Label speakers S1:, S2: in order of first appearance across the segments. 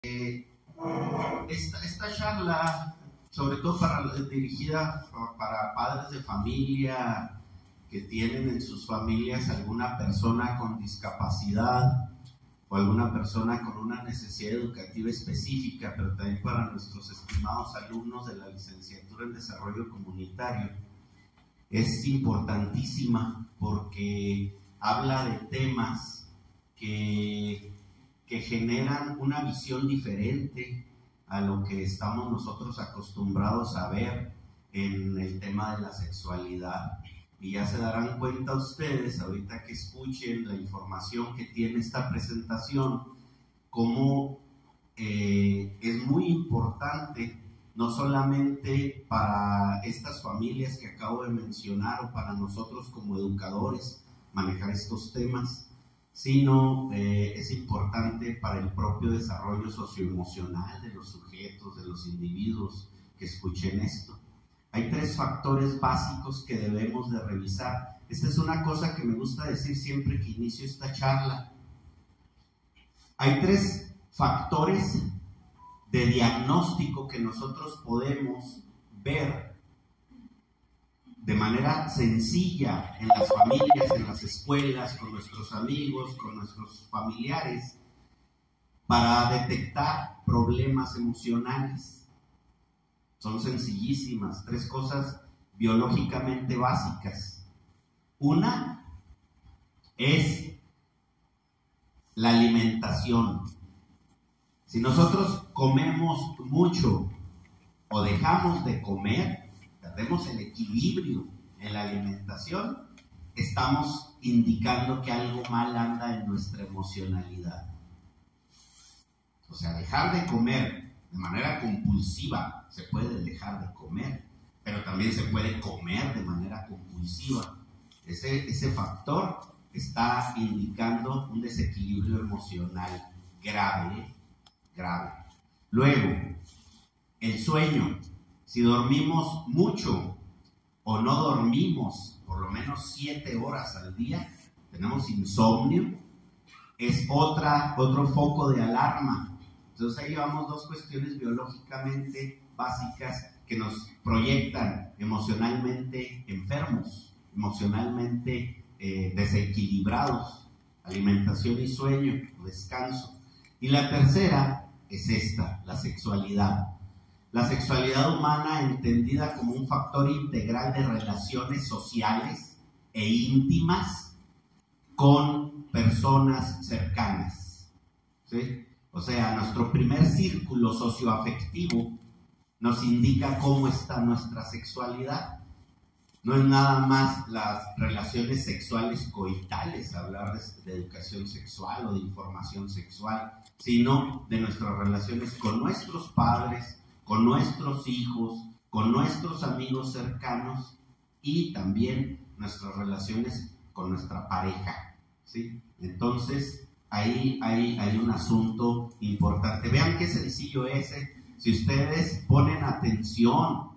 S1: Esta charla, sobre todo dirigida para padres de familia que tienen en sus familias alguna persona con discapacidad o alguna persona con una necesidad educativa específica, pero también para nuestros estimados alumnos de la licenciatura en Desarrollo Comunitario, es importantísima porque habla de temas que generan una visión diferente a lo que estamos nosotros acostumbrados a ver en el tema de la sexualidad. Y ya se darán cuenta ustedes, ahorita que escuchen la información que tiene esta presentación, cómo es muy importante, no solamente para estas familias que acabo de mencionar o para nosotros como educadores manejar estos temas, sino es importante para el propio desarrollo socioemocional de los sujetos, de los individuos que escuchen esto. Hay 3 factores básicos que debemos de revisar. Esta es una cosa que me gusta decir siempre que inicio esta charla. Hay 3 factores de diagnóstico que nosotros podemos ver de manera sencilla en las familias, en las escuelas, con nuestros amigos, con nuestros familiares, para detectar problemas emocionales. Son sencillísimas, 3 cosas biológicamente básicas. Una es la alimentación. Si nosotros comemos mucho o dejamos de comer, perdemos el equilibrio en la alimentación, estamos indicando que algo mal anda en nuestra emocionalidad. O sea, dejar de comer de manera compulsiva, se puede dejar de comer, pero también se puede comer de manera compulsiva. Ese factor está indicando un desequilibrio emocional grave. Luego, el sueño. Si dormimos mucho o no dormimos por lo menos 7 horas al día, tenemos insomnio, es otro foco de alarma. Entonces ahí llevamos 2 cuestiones biológicamente básicas que nos proyectan emocionalmente enfermos, emocionalmente desequilibrados: alimentación y sueño, descanso. Y la tercera es esta, la sexualidad. La sexualidad humana entendida como un factor integral de relaciones sociales e íntimas con personas cercanas, ¿sí? O sea, nuestro primer círculo socioafectivo nos indica cómo está nuestra sexualidad. No es nada más las relaciones sexuales coitales, hablar de educación sexual o de información sexual, sino de nuestras relaciones con nuestros padres, con nuestros hijos, con nuestros amigos cercanos y también nuestras relaciones con nuestra pareja, ¿sí? Entonces, ahí hay un asunto importante. Vean qué sencillo es. Si ustedes ponen atención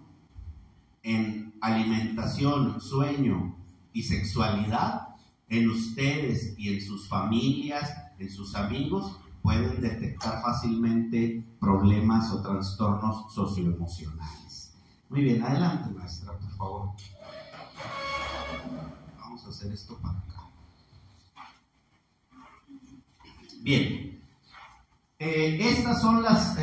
S1: en alimentación, sueño y sexualidad, en ustedes y en sus familias, en sus amigos, pueden detectar fácilmente problemas o trastornos socioemocionales. Muy bien, adelante, maestra, por favor. Vamos a hacer esto para acá. Bien, estas son las,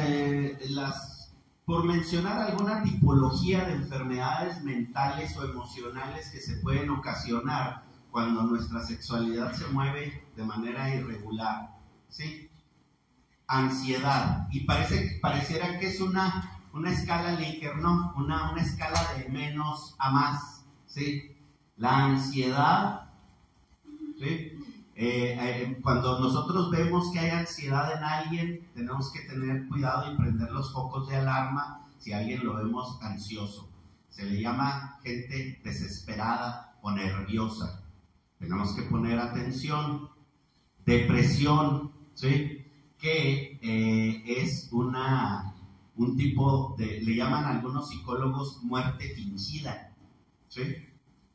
S1: por mencionar alguna tipología de enfermedades mentales o emocionales que se pueden ocasionar cuando nuestra sexualidad se mueve de manera irregular, ¿sí? Ansiedad, y pareciera que es una escala Likert, ¿no? Una escala de menos a más, ¿sí? La ansiedad, ¿sí? Cuando nosotros vemos que hay ansiedad en alguien, tenemos que tener cuidado y prender los focos de alarma si a alguien lo vemos ansioso. Se le llama gente desesperada o nerviosa. Tenemos que poner atención. Depresión, ¿sí? Que es un tipo de, le llaman algunos psicólogos muerte fingida, ¿sí?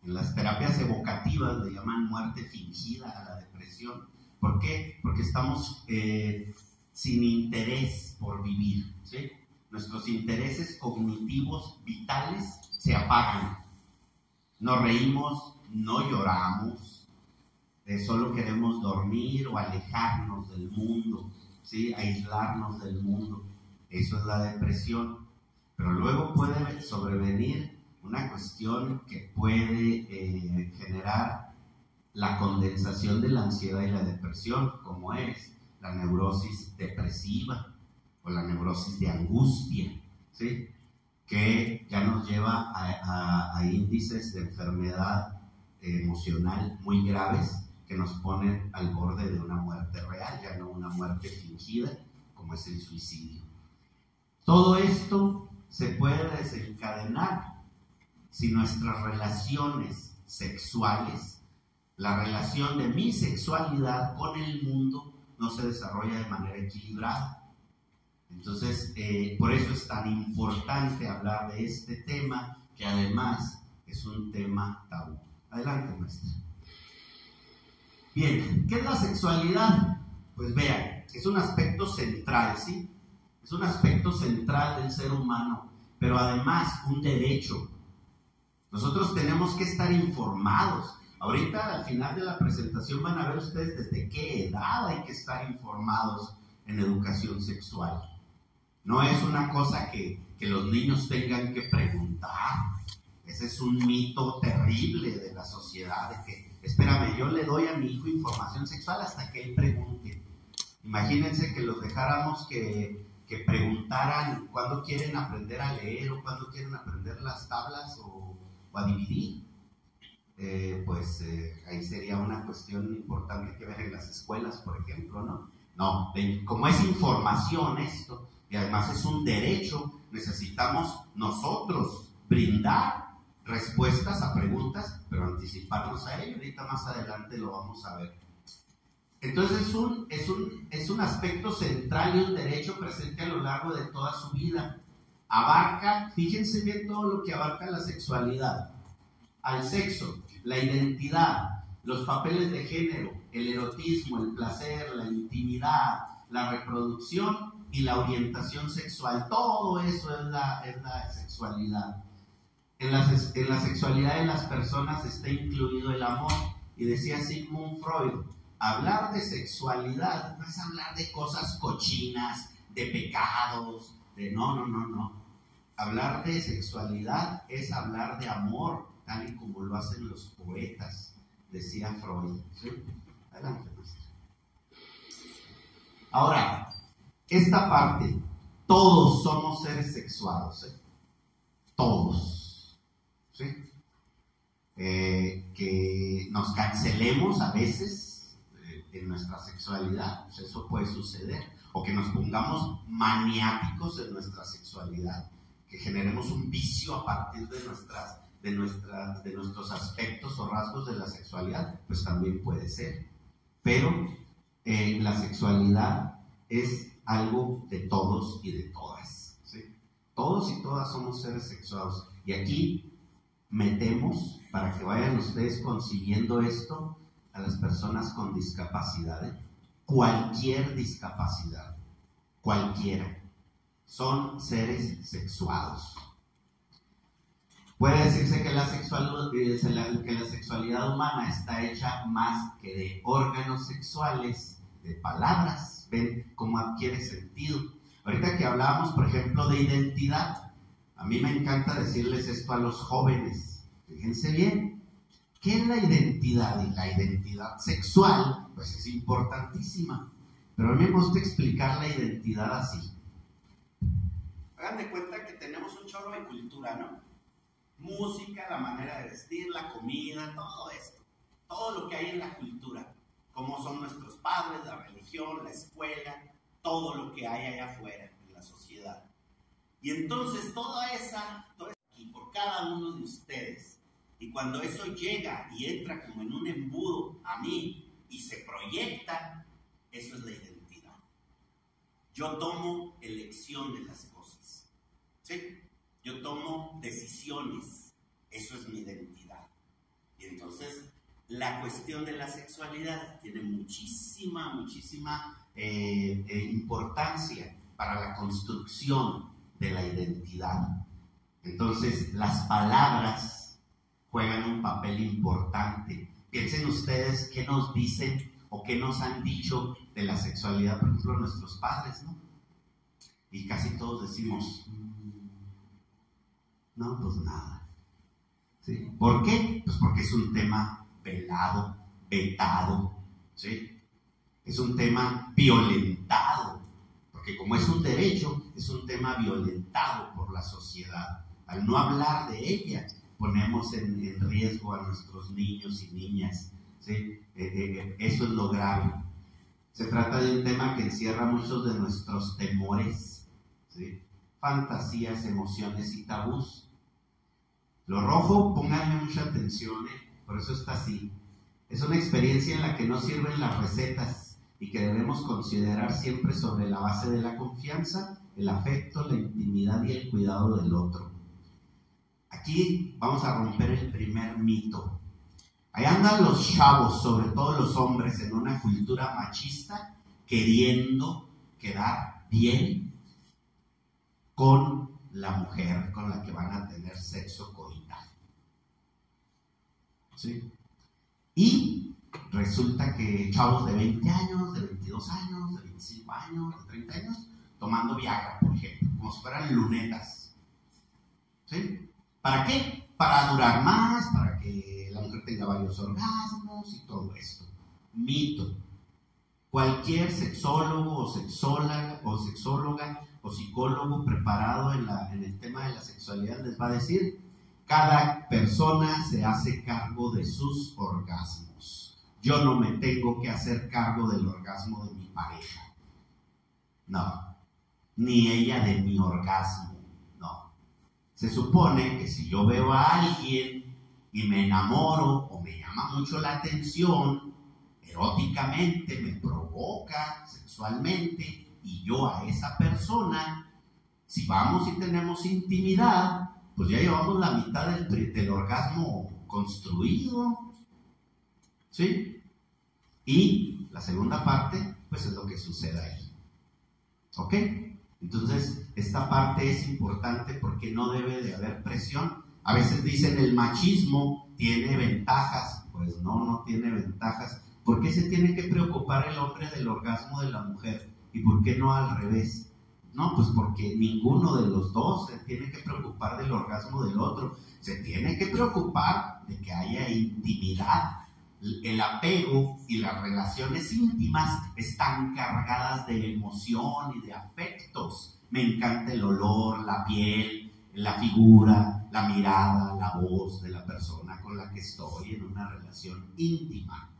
S1: En las terapias evocativas le llaman muerte fingida a la depresión. ¿Por qué? Porque estamos sin interés por vivir, ¿sí? Nuestros intereses cognitivos vitales se apagan. No reímos, no lloramos, solo queremos dormir o alejarnos del mundo, ¿sí? Aislarnos del mundo. Eso es la depresión. Pero luego puede sobrevenir una cuestión que puede generar la condensación de la ansiedad y la depresión, como es la neurosis depresiva o la neurosis de angustia, ¿sí? Que ya nos lleva a índices de enfermedad emocional muy graves que nos ponen al borde de una muerte real, ya no una muerte fingida, como es el suicidio. Todo esto se puede desencadenar si nuestras relaciones sexuales, la relación de mi sexualidad con el mundo, no se desarrolla de manera equilibrada. Entonces, por eso es tan importante hablar de este tema, que además es un tema tabú. Adelante, maestra. Bien, ¿qué es la sexualidad? Pues vean, es un aspecto central, ¿sí? Es un aspecto central del ser humano, pero además un derecho. Nosotros tenemos que estar informados. Ahorita al final de la presentación van a ver ustedes desde qué edad hay que estar informados en educación sexual. No es una cosa que los niños tengan que preguntar. Ese es un mito terrible de la sociedad, de que, espérame, yo le doy a mi hijo información sexual hasta que él pregunte. Imagínense que los dejáramos que preguntaran cuándo quieren aprender a leer o cuándo quieren aprender las tablas o a dividir. Ahí sería una cuestión importante que ver en las escuelas, por ejemplo, ¿no? No, como es información esto, y además es un derecho, necesitamos nosotros brindar respuestas a preguntas, pero anticiparnos a ello. Ahorita más adelante lo vamos a ver. Entonces es un aspecto central y un derecho presente a lo largo de toda su vida. Abarca, fíjense bien todo lo que abarca la sexualidad: al sexo, la identidad, los papeles de género, el erotismo, el placer, la intimidad, la reproducción y la orientación sexual. Todo eso es la sexualidad. En la sexualidad de las personas está incluido el amor. Y decía Sigmund Freud, hablar de sexualidad no es hablar de cosas cochinas, de pecados, no. Hablar de sexualidad es hablar de amor, tal y como lo hacen los poetas, decía Freud. ¿Sí? Adelante, maestra. Ahora, esta parte, todos somos seres sexuados, ¿eh? Todos, ¿sí? Que nos cancelemos a veces en nuestra sexualidad, pues eso puede suceder, o que nos pongamos maniáticos en nuestra sexualidad, que generemos un vicio a partir de nuestros aspectos o rasgos de la sexualidad, pues también puede ser. Pero la sexualidad es algo de todos y de todas, ¿sí? Todos y todas somos seres sexuados. Y aquí metemos, para que vayan ustedes consiguiendo esto, a las personas con discapacidad, ¿eh? Cualquier discapacidad, cualquiera, son seres sexuados. Puede decirse que la sexualidad humana está hecha más que de órganos sexuales, de palabras. Ven cómo adquiere sentido. Ahorita que hablábamos, por ejemplo, de identidad, a mí me encanta decirles esto a los jóvenes. Fíjense bien, ¿qué es la identidad? Y la identidad sexual, pues es importantísima. Pero a mí me gusta explicar la identidad así. Hagan de cuenta que tenemos un chorro de cultura, ¿no? Música, la manera de vestir, la comida, todo esto. Todo lo que hay en la cultura. Cómo son nuestros padres, la religión, la escuela, todo lo que hay allá afuera en la sociedad. Y entonces todo eso aquí por cada uno de ustedes. Y cuando eso llega y entra como en un embudo a mí y se proyecta, eso es la identidad. Yo tomo elección de las cosas, ¿sí? Yo tomo decisiones, eso es mi identidad. Y entonces la cuestión de la sexualidad tiene muchísima importancia para la construcción de la identidad. Entonces, las palabras juegan un papel importante. Piensen ustedes qué nos dicen o qué nos han dicho de la sexualidad, por ejemplo, nuestros padres, ¿no? Y casi todos decimos, no, pues nada. ¿Sí? ¿Por qué? Pues porque es un tema velado, vetado, ¿sí? Es un tema violentado, porque como es un derecho, es un tema violentado por la sociedad. Al no hablar de ella, ponemos en riesgo a nuestros niños y niñas, ¿sí? Eso es lo grave. Se trata de un tema que encierra muchos de nuestros temores, ¿sí? Fantasías, emociones y tabús. Lo rojo, pónganle mucha atención, por eso está así. Es una experiencia en la que no sirven las recetas y que debemos considerar siempre sobre la base de la confianza, el afecto, la intimidad y el cuidado del otro. Aquí vamos a romper el primer mito. Ahí andan los chavos, sobre todo los hombres, en una cultura machista, queriendo quedar bien con la mujer con la que van a tener sexo coital. ¿Sí? Y resulta que chavos de 20 años, de 22 años, de 25 años, de 30 años, tomando Viagra, por ejemplo, como si fueran lunetas. ¿Sí? ¿Para qué? Para durar más, para que la mujer tenga varios orgasmos y todo esto. Mito. Cualquier sexólogo o sexóloga o psicólogo preparado en el tema de la sexualidad les va a decir: cada persona se hace cargo de sus orgasmos. Yo no me tengo que hacer cargo del orgasmo de mi pareja. No. Ni ella de mi orgasmo. No. Se supone que si yo veo a alguien y me enamoro o me llama mucho la atención, eróticamente, me provoca sexualmente, y yo a esa persona, si vamos y tenemos intimidad, pues ya llevamos la mitad del orgasmo construido, ¿sí? Y la segunda parte, pues es lo que sucede ahí, ¿ok? Entonces, esta parte es importante porque no debe de haber presión. A veces dicen el machismo tiene ventajas. Pues no tiene ventajas. ¿Por qué se tiene que preocupar el hombre del orgasmo de la mujer? ¿Y por qué no al revés? No, pues porque ninguno de los dos se tiene que preocupar del orgasmo del otro. Se tiene que preocupar de que haya intimidad. El apego y las relaciones íntimas están cargadas de emoción y de afectos. Me encanta el olor, la piel, la figura, la mirada, la voz de la persona con la que estoy en una relación íntima,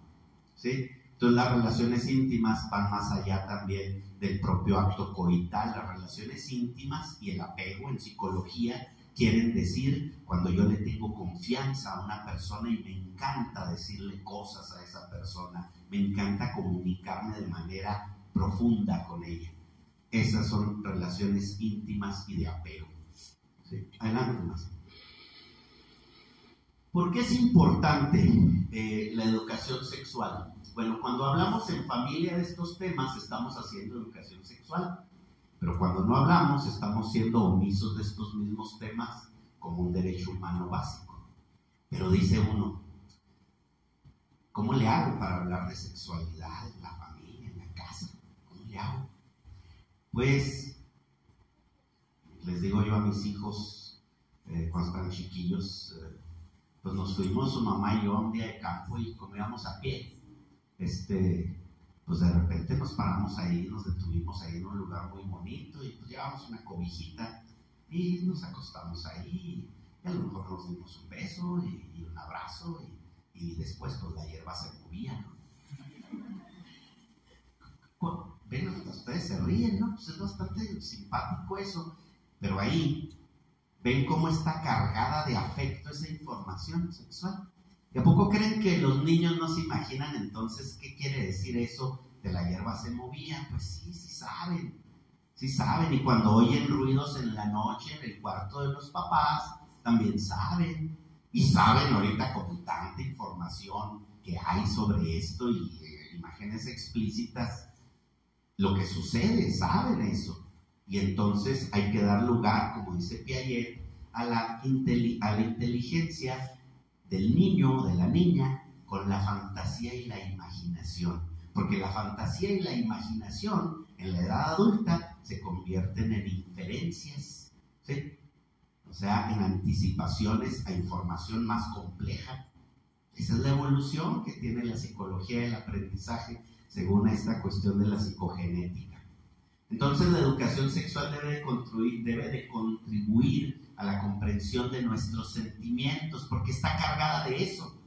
S1: ¿sí? Entonces las relaciones íntimas van más allá también del propio acto coital. Las relaciones íntimas y el apego en psicología quieren decir cuando yo le tengo confianza a una persona y me encanta decirle cosas a esa persona, me encanta comunicarme de manera profunda con ella. Esas son relaciones íntimas y de apego. ¿Sí? Adelante más. ¿Por qué es importante la educación sexual? Bueno, cuando hablamos en familia de estos temas estamos haciendo educación sexual. Pero cuando no hablamos, estamos siendo omisos de estos mismos temas como un derecho humano básico. Pero dice uno, ¿cómo le hago para hablar de sexualidad en la familia, en la casa? ¿Cómo le hago? Pues, les digo yo a mis hijos, cuando están chiquillos, pues nos fuimos su mamá y yo un día de campo y comíamos a pie. Pues de repente nos paramos ahí, nos detuvimos ahí en un lugar muy bonito y pues llevamos una cobijita y nos acostamos ahí y a lo mejor nos dimos un beso y un abrazo y después pues la hierba se movía, ¿no? Ven, ustedes se ríen, ¿no? Pues es bastante simpático eso, pero ahí ven cómo está cargada de afecto esa información sexual. ¿Y a poco creen que los niños no se imaginan entonces qué quiere decir eso de la hierba se movía? Pues sí saben, y cuando oyen ruidos en la noche en el cuarto de los papás, también saben, y saben ahorita con tanta información que hay sobre esto y imágenes explícitas, lo que sucede, saben eso. Y entonces hay que dar lugar, como dice Piaget, a la inteligencia del niño o de la niña con la fantasía y la imaginación. Porque la fantasía y la imaginación en la edad adulta se convierten en inferencias, ¿sí? O sea, en anticipaciones a información más compleja. Esa es la evolución que tiene la psicología del aprendizaje según esta cuestión de la psicogenética. Entonces la educación sexual debe de contribuir a la comprensión de nuestros sentimientos, porque está cargada de eso.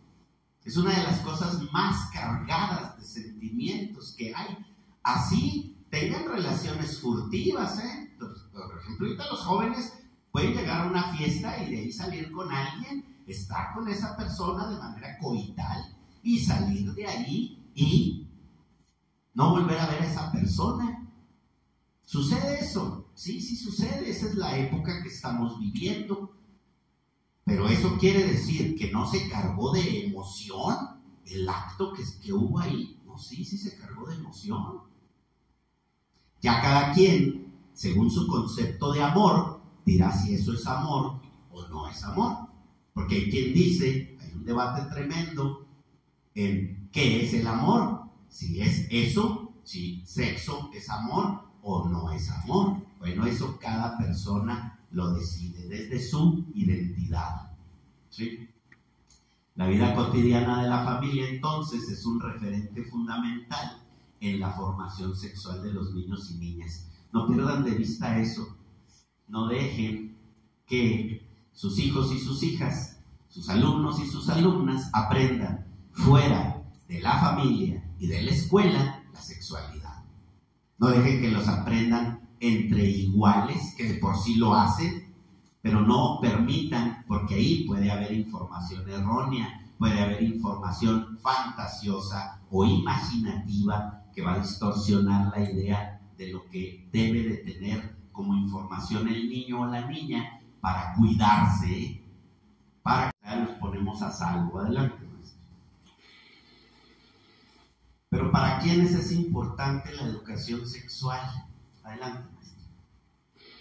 S1: Es una de las cosas más cargadas de sentimientos que hay. Así tengan relaciones furtivas, ¿eh? Por ejemplo, ahorita los jóvenes pueden llegar a una fiesta y de ahí salir con alguien, estar con esa persona de manera coital y salir de ahí y no volver a ver a esa persona. ¿Sucede eso? Sí, sí sucede. Esa es la época que estamos viviendo. Pero eso quiere decir que no se cargó de emoción el acto que hubo ahí. No, sí, sí se cargó de emoción. Ya cada quien, según su concepto de amor, dirá si eso es amor o no es amor. Porque hay quien dice, hay un debate tremendo en qué es el amor. Si es eso, si sexo es amor o no es amor. Bueno, eso cada persona lo decide desde su identidad, ¿sí? La vida cotidiana de la familia entonces es un referente fundamental en la formación sexual de los niños y niñas. No pierdan de vista eso. No dejen que sus hijos y sus hijas, sus alumnos y sus alumnas aprendan fuera de la familia y de la escuela la sexualidad. No dejen que los aprendan entre iguales, que de por sí lo hacen, pero no permitan, porque ahí puede haber información errónea, puede haber información fantasiosa o imaginativa que va a distorsionar la idea de lo que debe de tener como información el niño o la niña para cuidarse, para que nos ponemos a salvo. Adelante, maestro. Pero ¿para quiénes es importante la educación sexual? Adelante, maestro.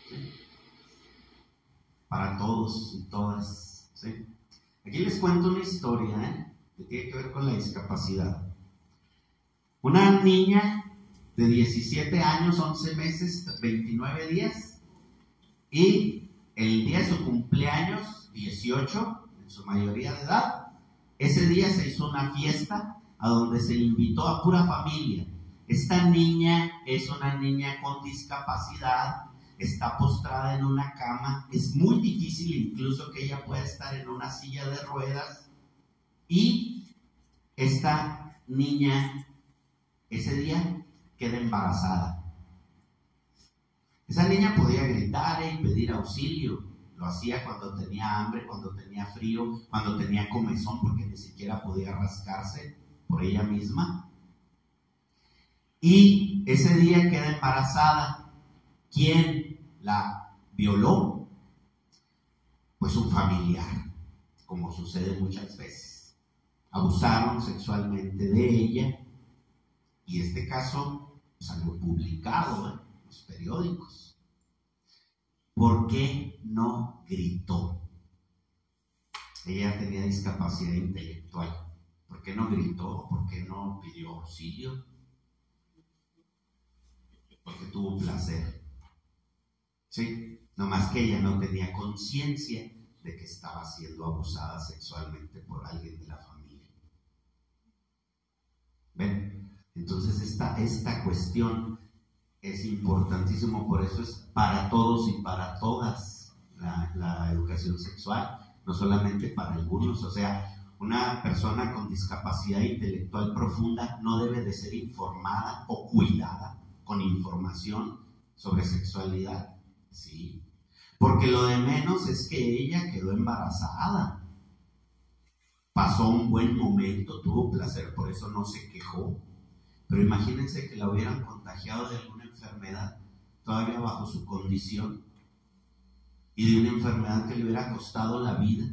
S1: ¿Sí? Para todos y todas, ¿sí? Aquí les cuento una historia, que tiene que ver con la discapacidad. Una niña de 17 años, 11 meses, 29 días, y el día de su cumpleaños, 18, en su mayoría de edad, ese día se hizo una fiesta a donde se invitó a pura familia. Esta niña es una niña con discapacidad, está postrada en una cama, es muy difícil incluso que ella pueda estar en una silla de ruedas, y esta niña ese día queda embarazada. Esa niña podía gritar y pedir auxilio, lo hacía cuando tenía hambre, cuando tenía frío, cuando tenía comezón, porque ni siquiera podía rascarse por ella misma. Y ese día queda embarazada. ¿Quién la violó? Pues un familiar, como sucede muchas veces. Abusaron sexualmente de ella, y este caso salió publicado en los periódicos. ¿Por qué no gritó? Ella tenía discapacidad intelectual. ¿Por qué no gritó? ¿Por qué no pidió auxilio? Porque tuvo placer. ¿Sí? Nomás que ella no tenía conciencia de que estaba siendo abusada sexualmente por alguien de la familia. ¿Ven? Entonces esta cuestión es importantísimo, por eso es para todos y para todas la educación sexual, no solamente para algunos. O sea, una persona con discapacidad intelectual profunda no debe de ser informada o cuidada con información sobre sexualidad, ¿sí? Porque lo de menos es que ella quedó embarazada, pasó un buen momento, tuvo placer, por eso no se quejó. Pero imagínense que la hubieran contagiado de alguna enfermedad, todavía bajo su condición, y de una enfermedad que le hubiera costado la vida.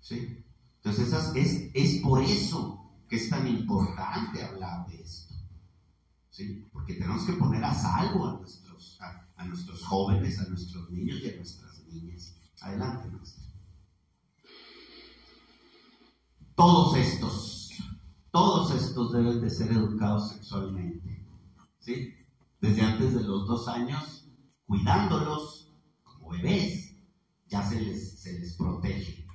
S1: ¿Sí? Entonces es por eso que es tan importante hablar de esto. ¿sí? Porque tenemos que poner a salvo a nuestros jóvenes, a nuestros niños y a nuestras niñas. Adelante, maestro. Todos estos deben de ser educados sexualmente, ¿sí? Desde antes de los 2 años, cuidándolos como bebés, ya se les protege.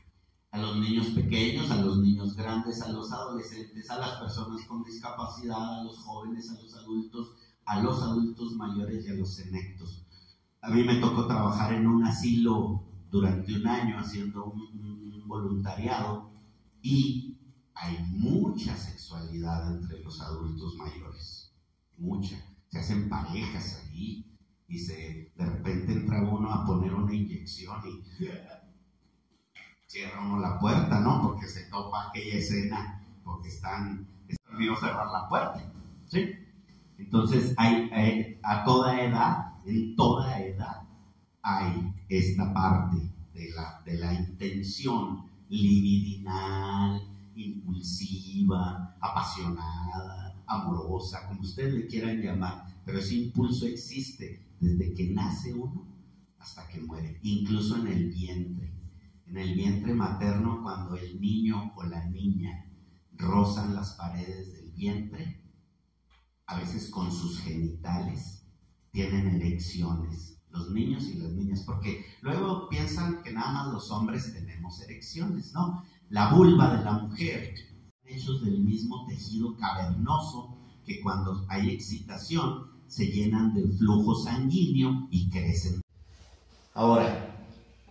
S1: A los niños pequeños, a los niños grandes, a los adolescentes, a las personas con discapacidad, a los jóvenes, a los adultos mayores y a los senectos. A mí me tocó trabajar en un asilo durante un año haciendo un voluntariado, y hay mucha sexualidad entre los adultos mayores, mucha. Se hacen parejas ahí y de repente entra uno a poner una inyección y cierra uno la puerta, ¿no? Porque se topa aquella escena, porque están olvidando cerrar la puerta, ¿sí? Entonces a toda edad, en toda edad, hay esta parte de la intención libidinal, impulsiva, apasionada, amorosa, como ustedes le quieran llamar, pero ese impulso existe desde que nace uno hasta que muere, incluso en el vientre materno, cuando el niño o la niña rozan las paredes del vientre, a veces con sus genitales tienen erecciones, los niños y las niñas, porque luego piensan que nada más los hombres tenemos erecciones, ¿no? La vulva de la mujer, hechos del mismo tejido cavernoso que cuando hay excitación se llenan de flujo sanguíneo y crecen. Ahora,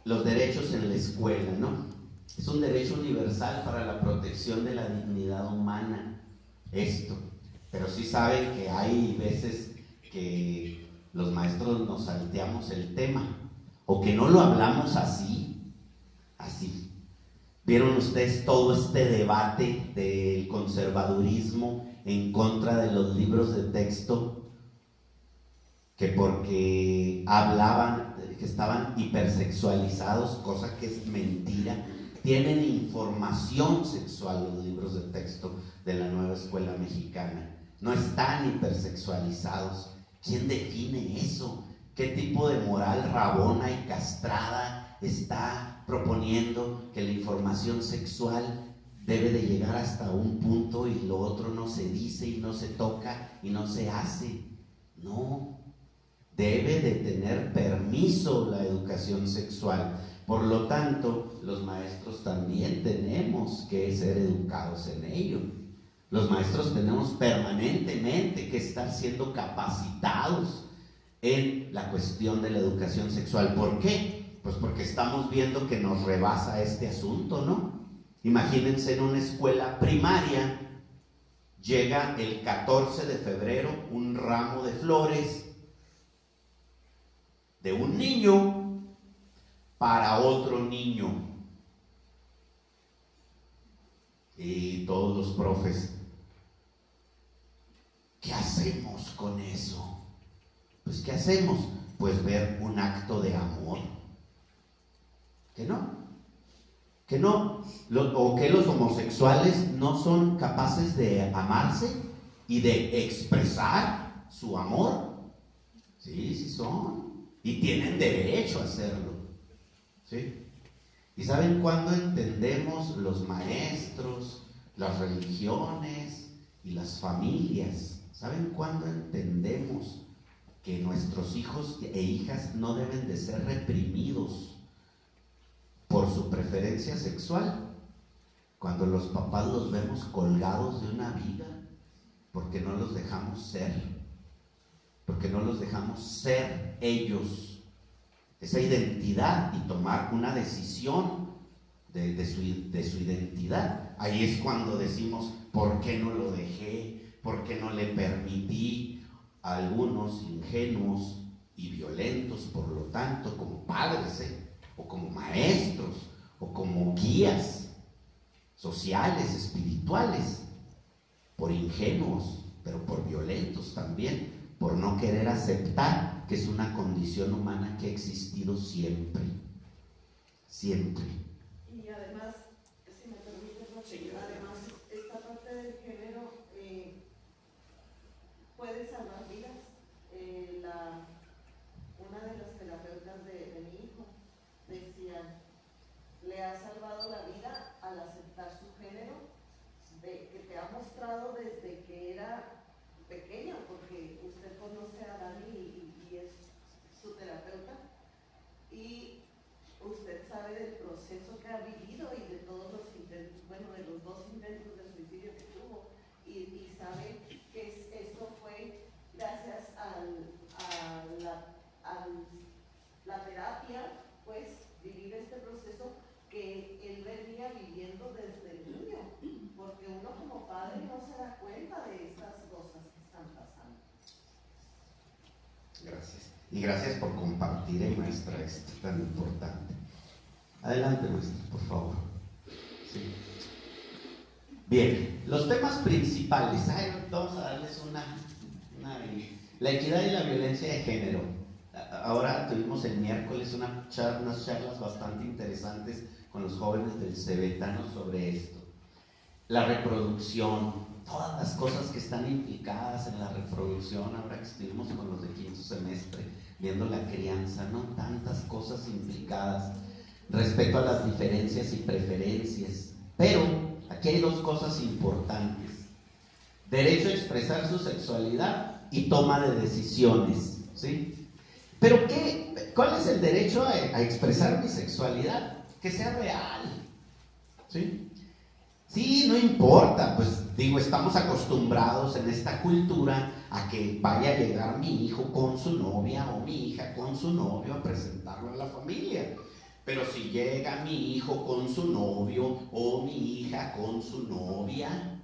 S1: los derechos en la escuela, ¿no? Es un derecho universal para la protección de la dignidad humana, esto. Pero sí saben que hay veces que los maestros nos salteamos el tema, o que no lo hablamos así. ¿Vieron ustedes todo este debate del conservadurismo en contra de los libros de texto? Que porque hablaban, que estaban hipersexualizados, cosa que es mentira. Tienen información sexual los libros de texto de la nueva escuela mexicana. No están hipersexualizados. ¿Quién define eso? ¿Qué tipo de moral rabona y castrada está proponiendo que la información sexual debe de llegar hasta un punto y lo otro no se dice y no se toca y no se hace? No, debe de tener permiso la educación sexual. Por lo tanto, los maestros también tenemos que ser educados en ello. Los maestros tenemos permanentemente que estar siendo capacitados en la cuestión de la educación sexual. ¿Por qué? Pues porque estamos viendo que nos rebasa este asunto, ¿no? Imagínense, en una escuela primaria llega el 14 de febrero un ramo de flores de un niño para otro niño, y todos los profes, ¿qué hacemos con eso? Pues ¿qué hacemos? Pues ver un acto de amor. Que no, o que los homosexuales no son capaces de amarse y de expresar su amor. Sí son, y tienen derecho a hacerlo, ¿sí? ¿Y saben cuándo entendemos los maestros, las religiones y las familias? ¿Saben cuándo entendemos que nuestros hijos e hijas no deben de ser reprimidos por su preferencia sexual? Cuando los papás los vemos colgados de una viga porque no los dejamos ser, porque no los dejamos ser ellos, esa identidad, y tomar una decisión de su identidad. Ahí es cuando decimos, ¿por qué no lo dejé? ¿Por qué no le permití? A algunos ingenuos y violentos, por lo tanto, como padres, o como maestros, o como guías sociales, espirituales, por ingenuos, pero por violentos también, por no querer aceptar que es una condición humana que ha existido siempre, siempre.
S2: Y además, si me permite, además, esta parte del género puede ser salvar vidas. Una de las terapeutas de mi hijo decía, le ha salvado la vida al aceptar su género, que te ha mostrado desde que era pequeño, porque usted conoce a Dani y es su terapeuta, y usted sabe del proceso que ha vivido y de todos los intentos, bueno, de los 2 intentos de suicidio que tuvo, y sabe que esto fue gracias a la terapia, pues, vivir este proceso que él venía viviendo desde niño, porque uno como padre no se da cuenta de estas cosas que están pasando.
S1: Gracias. Y gracias por compartir, maestra, esto tan importante. Adelante, maestra, por favor. Sí. Bien, los temas principales. Vamos a darles la equidad y la violencia de género. Ahora tuvimos el miércoles unas charlas bastante interesantes con los jóvenes del Cebetano sobre esto. La reproducción, todas las cosas que están implicadas en la reproducción, ahora que estuvimos con los de quinto semestre, viendo la crianza, ¿no? Tantas cosas implicadas respecto a las diferencias y preferencias. Pero aquí hay 2 cosas importantes: derecho a expresar su sexualidad y toma de decisiones, ¿sí? Pero ¿cuál es el derecho a expresar mi sexualidad? Que sea real, ¿sí? Sí, no importa, pues digo, estamos acostumbrados en esta cultura a que vaya a llegar mi hijo con su novia o mi hija con su novio a presentarlo a la familia. Pero si llega mi hijo con su novio o mi hija con su novia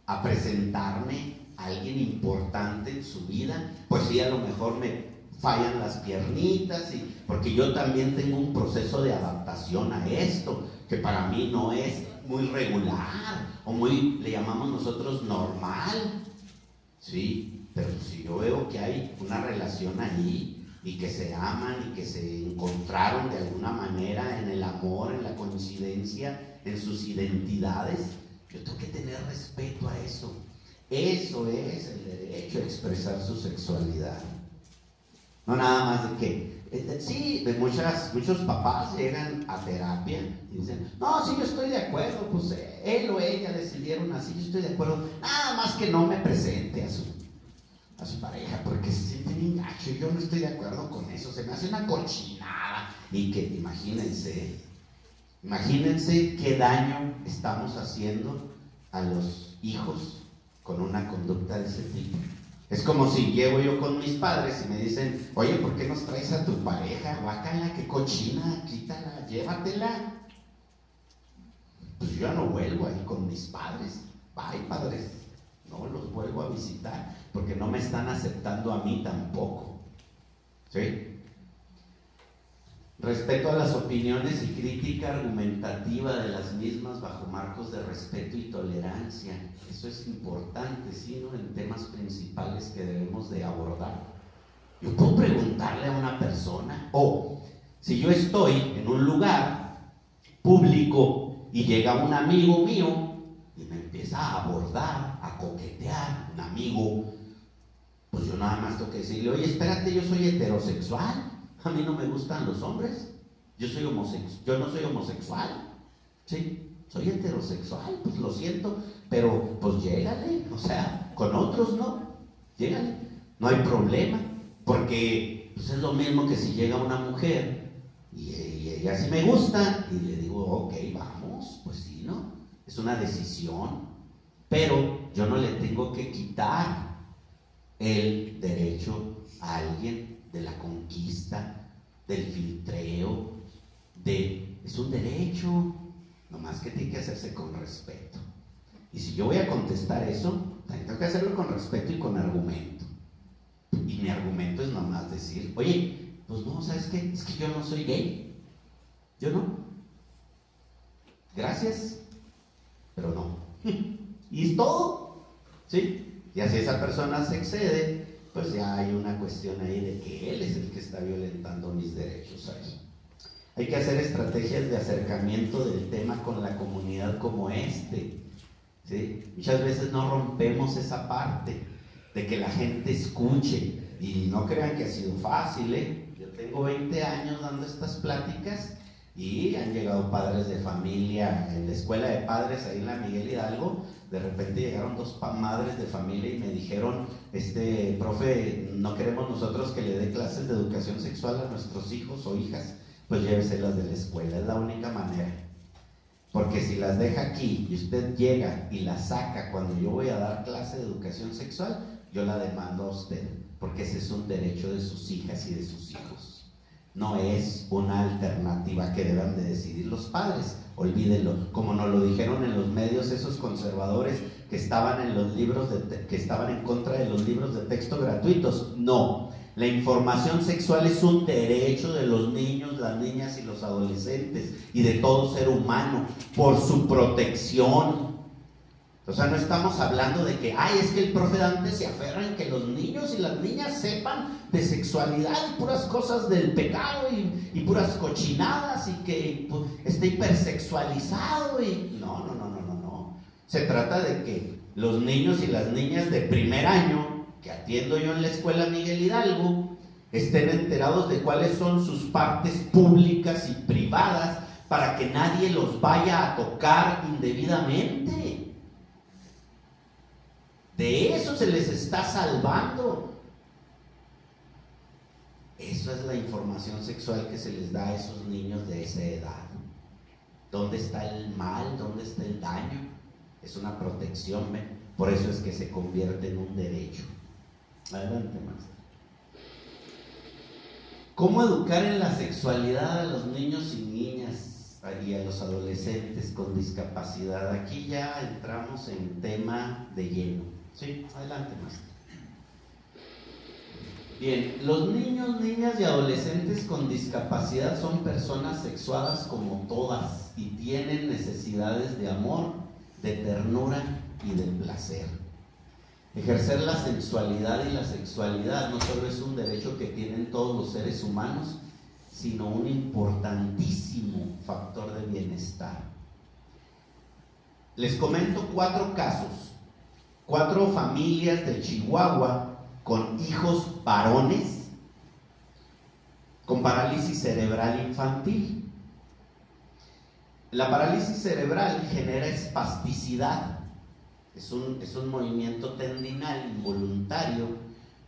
S1: a presentarme a alguien importante en su vida, pues sí, a lo mejor me fallan las piernitas, porque yo también tengo un proceso de adaptación a esto, que para mí no es muy regular, o muy, le llamamos nosotros normal, ¿sí? Pero si yo veo que hay una relación ahí, y que se aman, y que se encontraron de alguna manera en el amor, en la coincidencia, en sus identidades, yo tengo que tener respeto a eso. Eso es el derecho a expresar su sexualidad. No nada más de que, sí, muchos papás llegan a terapia y dicen, no, sí, yo estoy de acuerdo, pues él o ella decidieron así, yo estoy de acuerdo, nada más que no me presente a su pareja, porque se siente bien gacho, yo no estoy de acuerdo con eso, se me hace una cochinada. Y que imagínense qué daño estamos haciendo a los hijos con una conducta de ese tipo. Es como si llego yo con mis padres y me dicen, oye, ¿por qué nos traes a tu pareja? Guácala, qué cochina, quítala, llévatela. Pues yo ya no vuelvo ahí con mis padres. Bye, padres. No los vuelvo a visitar porque no me están aceptando a mí tampoco. ¿Sí? Respeto a las opiniones y crítica argumentativa de las mismas bajo marcos de respeto y tolerancia. Eso es importante, ¿sí? ¿No? En temas principales que debemos de abordar. Yo puedo preguntarle a una persona, si yo estoy en un lugar público y llega un amigo mío y me empieza a abordar, a coquetear, un amigo, pues yo nada más tengo que decirle, oye, espérate, yo soy heterosexual, a mí no me gustan los hombres, yo no soy homosexual, ¿sí? Soy heterosexual, pues lo siento, pero pues llégale, o sea, con otros no, llégale, no hay problema, porque pues es lo mismo que si llega una mujer y ella sí me gusta, y le digo, ok, vamos, pues sí, ¿no? Es una decisión, pero yo no le tengo que quitar el derecho a alguien de la conquista, del filtreo, es un derecho, nomás que tiene que hacerse con respeto. Y si yo voy a contestar eso, también tengo que hacerlo con respeto y con argumento. Y mi argumento es nomás decir, oye, pues no, ¿sabes qué? Es que yo no soy gay. Yo no. Gracias, pero no. Y es todo, ¿sí? Y así esa persona se excede, pues ya hay una cuestión ahí de que él es el que está violentando mis derechos ahí. Hay que hacer estrategias de acercamiento del tema con la comunidad como ¿sí? Muchas veces no rompemos esa parte de que la gente escuche. Y no crean que ha sido fácil, ¿eh? Yo tengo 20 años dando estas pláticas y han llegado padres de familia en la escuela de padres ahí en la Miguel Hidalgo. De repente llegaron dos madres de familia y me dijeron, profe, no queremos nosotros que le dé clases de educación sexual a nuestros hijos o hijas, pues lléveselas de la escuela, es la única manera. Porque si las deja aquí y usted llega y las saca cuando yo voy a dar clase de educación sexual, yo la demando a usted, porque ese es un derecho de sus hijas y de sus hijos. No es una alternativa que deban de decidir los padres, olvídenlo, como nos lo dijeron en los medios esos conservadores que estaban en los libros que estaban en contra de los libros de texto gratuitos. No, la información sexual es un derecho de los niños, las niñas y los adolescentes y de todo ser humano por su protección. O sea, no estamos hablando de que, es que el profe Dante se aferra en que los niños y las niñas sepan de sexualidad y puras cosas del pecado y puras cochinadas y que esté hipersexualizado y... No. Se trata de que los niños y las niñas de primer año, que atiendo yo en la escuela Miguel Hidalgo, estén enterados de cuáles son sus partes públicas y privadas para que nadie los vaya a tocar indebidamente. De eso se les está salvando. Eso es la información sexual que se les da a esos niños de esa edad. ¿Dónde está el mal? ¿Dónde está el daño? Es una protección, ¿ven? Por eso es que se convierte en un derecho. Adelante, maestro. ¿Cómo educar en la sexualidad a los niños y niñas y a los adolescentes con discapacidad? Aquí ya entramos en tema de lleno. Sí, adelante, maestro. Bien, los niños, niñas y adolescentes con discapacidad son personas sexuadas como todas y tienen necesidades de amor, de ternura y de placer. Ejercer la sensualidad y la sexualidad no solo es un derecho que tienen todos los seres humanos, sino un importantísimo factor de bienestar. Les comento 4 casos. 4 familias de Chihuahua con hijos varones con parálisis cerebral infantil. La parálisis cerebral genera espasticidad. Es un movimiento tendinal involuntario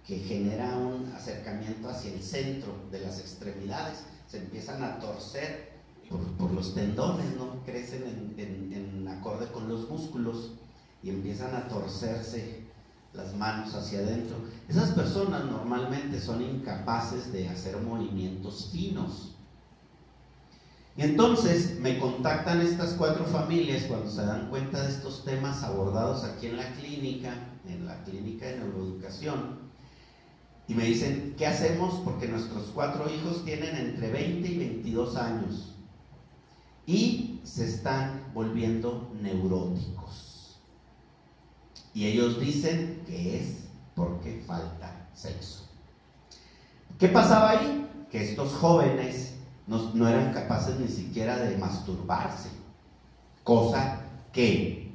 S1: que genera un acercamiento hacia el centro de las extremidades. Se empiezan a torcer por los tendones, ¿no? Crecen en acorde con los músculos y empiezan a torcerse las manos hacia adentro. Esas personas normalmente son incapaces de hacer movimientos finos. Y entonces me contactan estas 4 familias cuando se dan cuenta de estos temas abordados aquí en la clínica de neuroeducación, y me dicen, ¿qué hacemos? Porque nuestros 4 hijos tienen entre 20 y 22 años y se están volviendo neuróticos. Y ellos dicen que es porque falta sexo. ¿Qué pasaba ahí? Que estos jóvenes no eran capaces ni siquiera de masturbarse, cosa que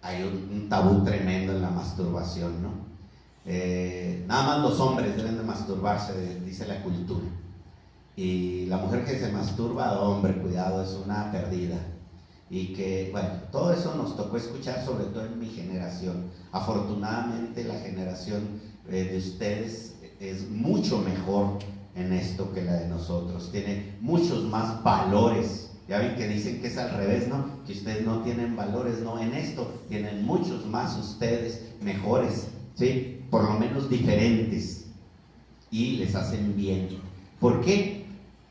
S1: hay un tabú tremendo en la masturbación, ¿no? Nada más los hombres deben de masturbarse, dice la cultura, y la mujer que se masturba, hombre, cuidado, es una perdida. Y que, bueno, todo eso nos tocó escuchar, sobre todo en mi generación. Afortunadamente la generación de ustedes es mucho mejor en esto que la de nosotros, tiene muchos más valores. Ya ven que dicen que es al revés, ¿no? Que ustedes no tienen valores. No, en esto tienen muchos más ustedes mejores, ¿sí? Por lo menos diferentes, y les hacen bien. ¿Por qué?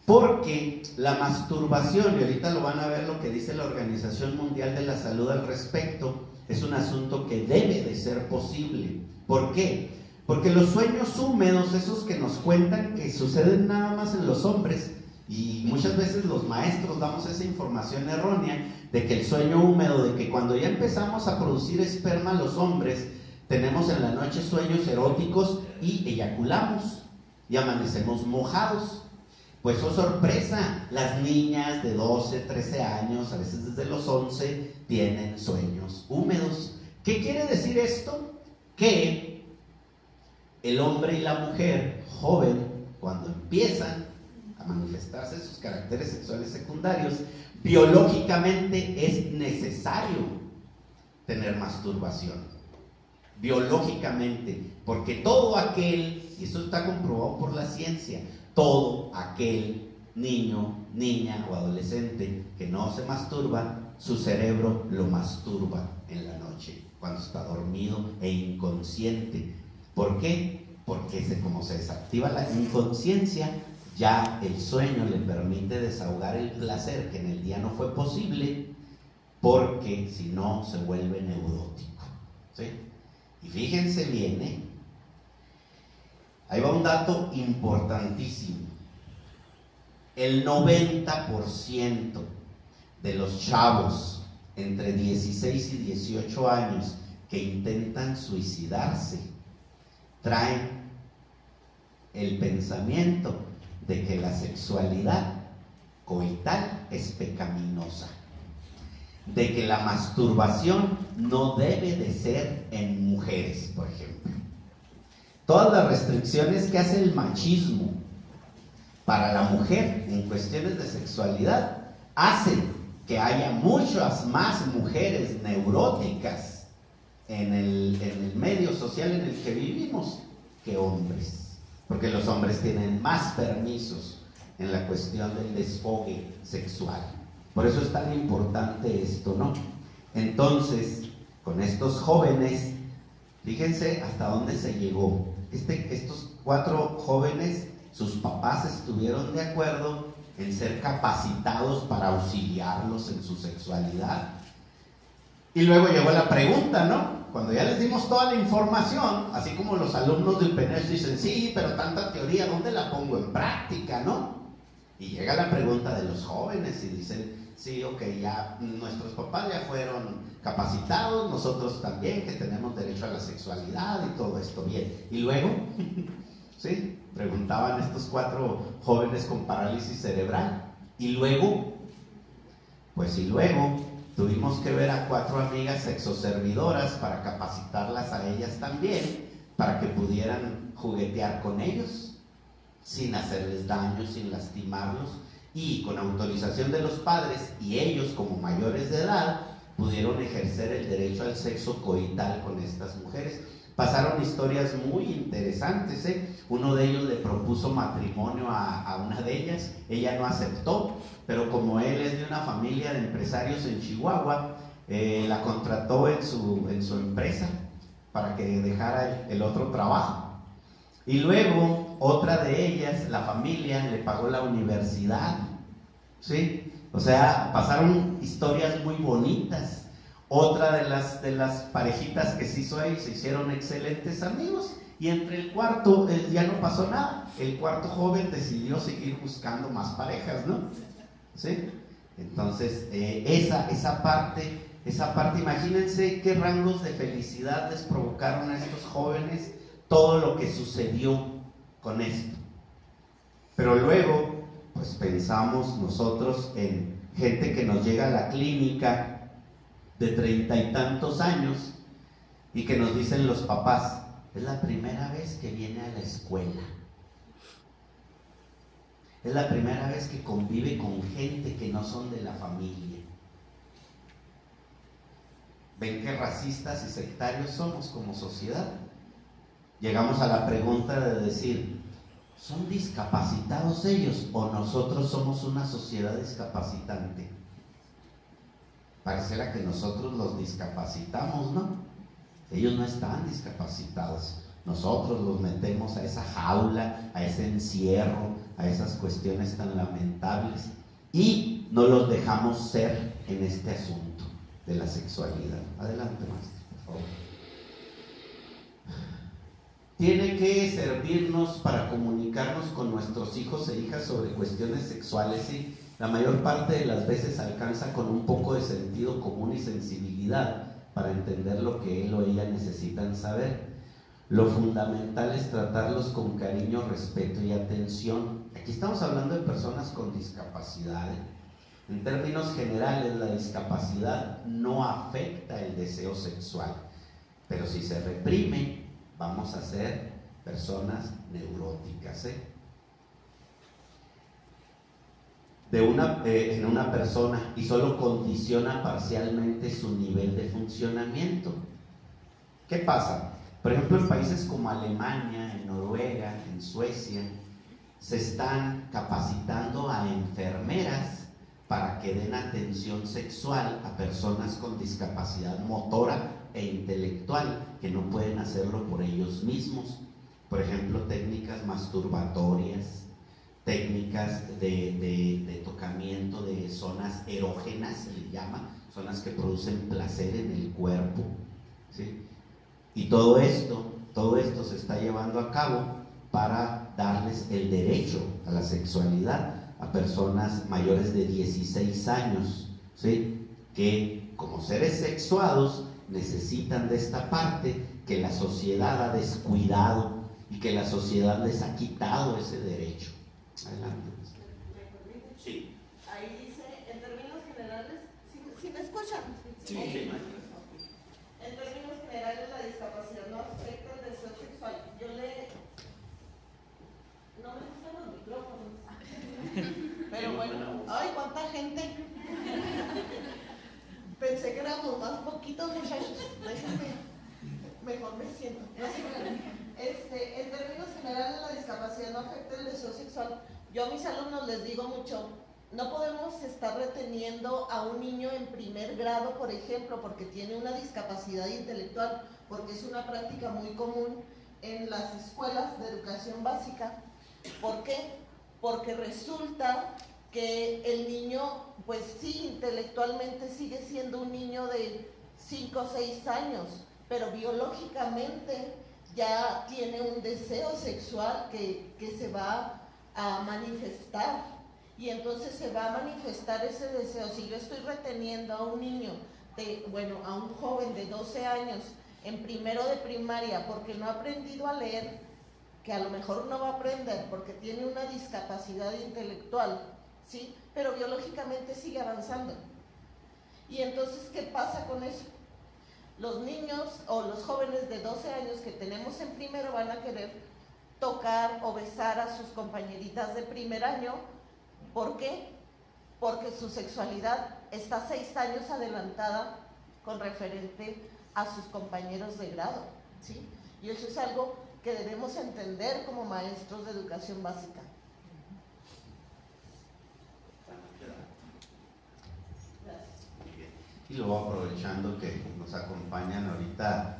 S1: Porque la masturbación, y ahorita lo van a ver lo que dice la Organización Mundial de la Salud al respecto, es un asunto que debe de ser posible. ¿Por qué? Porque los sueños húmedos, esos que nos cuentan que suceden nada más en los hombres, y muchas veces los maestros damos esa información errónea de que el sueño húmedo, de que cuando ya empezamos a producir esperma los hombres, tenemos en la noche sueños eróticos y eyaculamos y amanecemos mojados. Pues oh sorpresa, las niñas de 12, 13 años, a veces desde los 11, tienen sueños húmedos. ¿Qué quiere decir esto? Que el hombre y la mujer joven, cuando empiezan a manifestarse sus caracteres sexuales secundarios, biológicamente es necesario tener masturbación. Biológicamente, porque todo aquel, y eso está comprobado por la ciencia, todo aquel niño, niña o adolescente que no se masturba, su cerebro lo masturba en la noche, cuando está dormido e inconsciente. ¿Por qué? Porque como se desactiva la inconsciencia, ya el sueño le permite desahogar el placer que en el día no fue posible, porque si no se vuelve neurótico, ¿sí? Y fíjense bien, ahí va un dato importantísimo. El 90% de los chavos entre 16 y 18 años que intentan suicidarse traen el pensamiento de que la sexualidad coital es pecaminosa, de que la masturbación no debe de ser en mujeres, por ejemplo. Todas las restricciones que hace el machismo para la mujer en cuestiones de sexualidad hacen que haya muchas más mujeres neuróticas en el medio social en el que vivimos que hombres, porque los hombres tienen más permisos en la cuestión del desfogue sexual. Por eso es tan importante esto, ¿no? Entonces, con estos jóvenes, fíjense hasta dónde se llegó. Estos 4 jóvenes, sus papás estuvieron de acuerdo en ser capacitados para auxiliarlos en su sexualidad. Y luego llegó la pregunta, ¿no? Cuando ya les dimos toda la información, así como los alumnos del PENES dicen, sí, pero tanta teoría, ¿dónde la pongo en práctica, no? Y llega la pregunta de los jóvenes y dicen, sí, ok, ya nuestros papás ya fueron capacitados, nosotros también, que tenemos derecho a la sexualidad y todo esto, bien. Y luego, ¿sí? Preguntaban estos 4 jóvenes con parálisis cerebral. Y luego, pues y luego tuvimos que ver a 4 amigas sexoservidoras para capacitarlas a ellas también, para que pudieran juguetear con ellos, sin hacerles daño, sin lastimarlos, y con autorización de los padres, y ellos como mayores de edad, pudieron ejercer el derecho al sexo coital con estas mujeres. Pasaron historias muy interesantes, Uno de ellos le propuso matrimonio a una de ellas, ella no aceptó, pero como él es de una familia de empresarios en Chihuahua, la contrató en su empresa para que dejara el otro trabajo. Y luego, otra de ellas, la familia le pagó la universidad, ¿sí? O sea, pasaron historias muy bonitas. Otra de las parejitas que se hizo ahí, se hicieron excelentes amigos, y entre el cuarto ya no pasó nada. El cuarto joven decidió seguir buscando más parejas, ¿no? ¿Sí? Entonces, esa parte, imagínense qué rangos de felicidad les provocaron a estos jóvenes todo lo que sucedió con esto. Pero luego, pues pensamos nosotros en gente que nos llega a la clínica de 30 y tantos años y que nos dicen los papás, es la primera vez que viene a la escuela, es la primera vez que convive con gente que no son de la familia. ¿Ven qué racistas y sectarios somos como sociedad? Llegamos a la pregunta de decir, ¿son discapacitados ellos o nosotros somos una sociedad discapacitante? Pareciera que nosotros los discapacitamos, ¿no? Ellos no están discapacitados. Nosotros los metemos a esa jaula, a ese encierro, a esas cuestiones tan lamentables y no los dejamos ser en este asunto de la sexualidad. Adelante, maestro, por favor. Tiene que servirnos para comunicarnos con nuestros hijos e hijas sobre cuestiones sexuales, ¿sí? La mayor parte de las veces alcanza con un poco de sentido común y sensibilidad para entender lo que él o ella necesitan saber. Lo fundamental es tratarlos con cariño, respeto y atención. Aquí estamos hablando de personas con discapacidad. En términos generales, la discapacidad no afecta el deseo sexual, pero si se reprime, vamos a ser personas neuróticas, en una persona, y solo condiciona parcialmente su nivel de funcionamiento. ¿Qué pasa? Por ejemplo, en países como Alemania, en Noruega, en Suecia, se están capacitando a enfermeras para que den atención sexual a personas con discapacidad motora e intelectual que no pueden hacerlo por ellos mismos. Por ejemplo, técnicas masturbatorias, técnicas de tocamiento de zonas erógenas, se le llama, zonas que producen placer en el cuerpo, ¿sí? Y todo esto se está llevando a cabo para darles el derecho a la sexualidad a personas mayores de 16 años, ¿sí? Que como seres sexuados necesitan de esta parte que la sociedad ha descuidado y que la sociedad les ha quitado ese derecho. Adelante.
S2: Sí. Ahí dice, en términos generales, ¿sí me escuchan?
S1: Sí.
S2: En términos generales, la discapacidad no afecta el deseo sexual. No me gustan los micrófonos. Pero bueno, ay, cuánta gente. Pensé que éramos más poquitos, muchachos. Déjenme, mejor me siento. En términos generales, la discapacidad no afecta el deseo sexual. Yo a mis alumnos les digo mucho, no podemos estar reteniendo a un niño en primer grado, por ejemplo, porque tiene una discapacidad intelectual, porque es una práctica muy común en las escuelas de educación básica. ¿Por qué? Porque resulta que el niño, pues sí, intelectualmente sigue siendo un niño de 5 o 6 años, pero biológicamente ya tiene un deseo sexual que se va a manifestar, y entonces se va a manifestar ese deseo. Si yo estoy reteniendo a un niño, a un joven de 12 años en primero de primaria porque no ha aprendido a leer, que a lo mejor no va a aprender porque tiene una discapacidad intelectual, ¿sí? Pero biológicamente sigue avanzando. Y entonces, ¿qué pasa con eso? Los niños o los jóvenes de 12 años que tenemos en primero van a querer tocar o besar a sus compañeritas de primer año. ¿Por qué? Porque su sexualidad está 6 años adelantada con referente a sus compañeros de grado, ¿sí? Y eso es algo que debemos entender como maestros de educación básica.
S1: Y luego, aprovechando que nos acompañan ahorita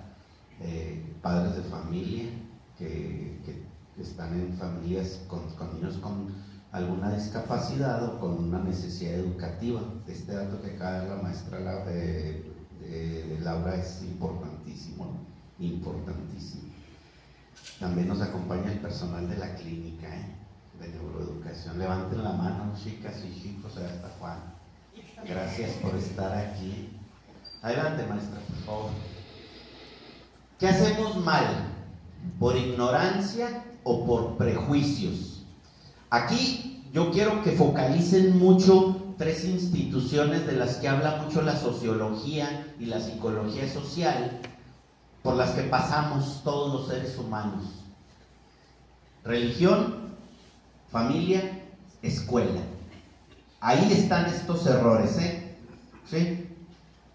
S1: padres de familia que están en familias con niños con alguna discapacidad o con una necesidad educativa. Este dato que acaba de dar la maestra Laura es importantísimo, ¿no? Importantísimo. También nos acompaña el personal de la clínica de neuroeducación. Levanten la mano, chicas y chicos, ahí está Juan. Gracias por estar aquí. Adelante, maestra, por favor. ¿Qué hacemos mal? ¿Por ignorancia o por prejuicios? Aquí yo quiero que focalicen mucho 3 instituciones de las que habla mucho la sociología y la psicología social, por las que pasamos todos los seres humanos: religión, familia, escuela. Ahí están estos errores, ¿sí?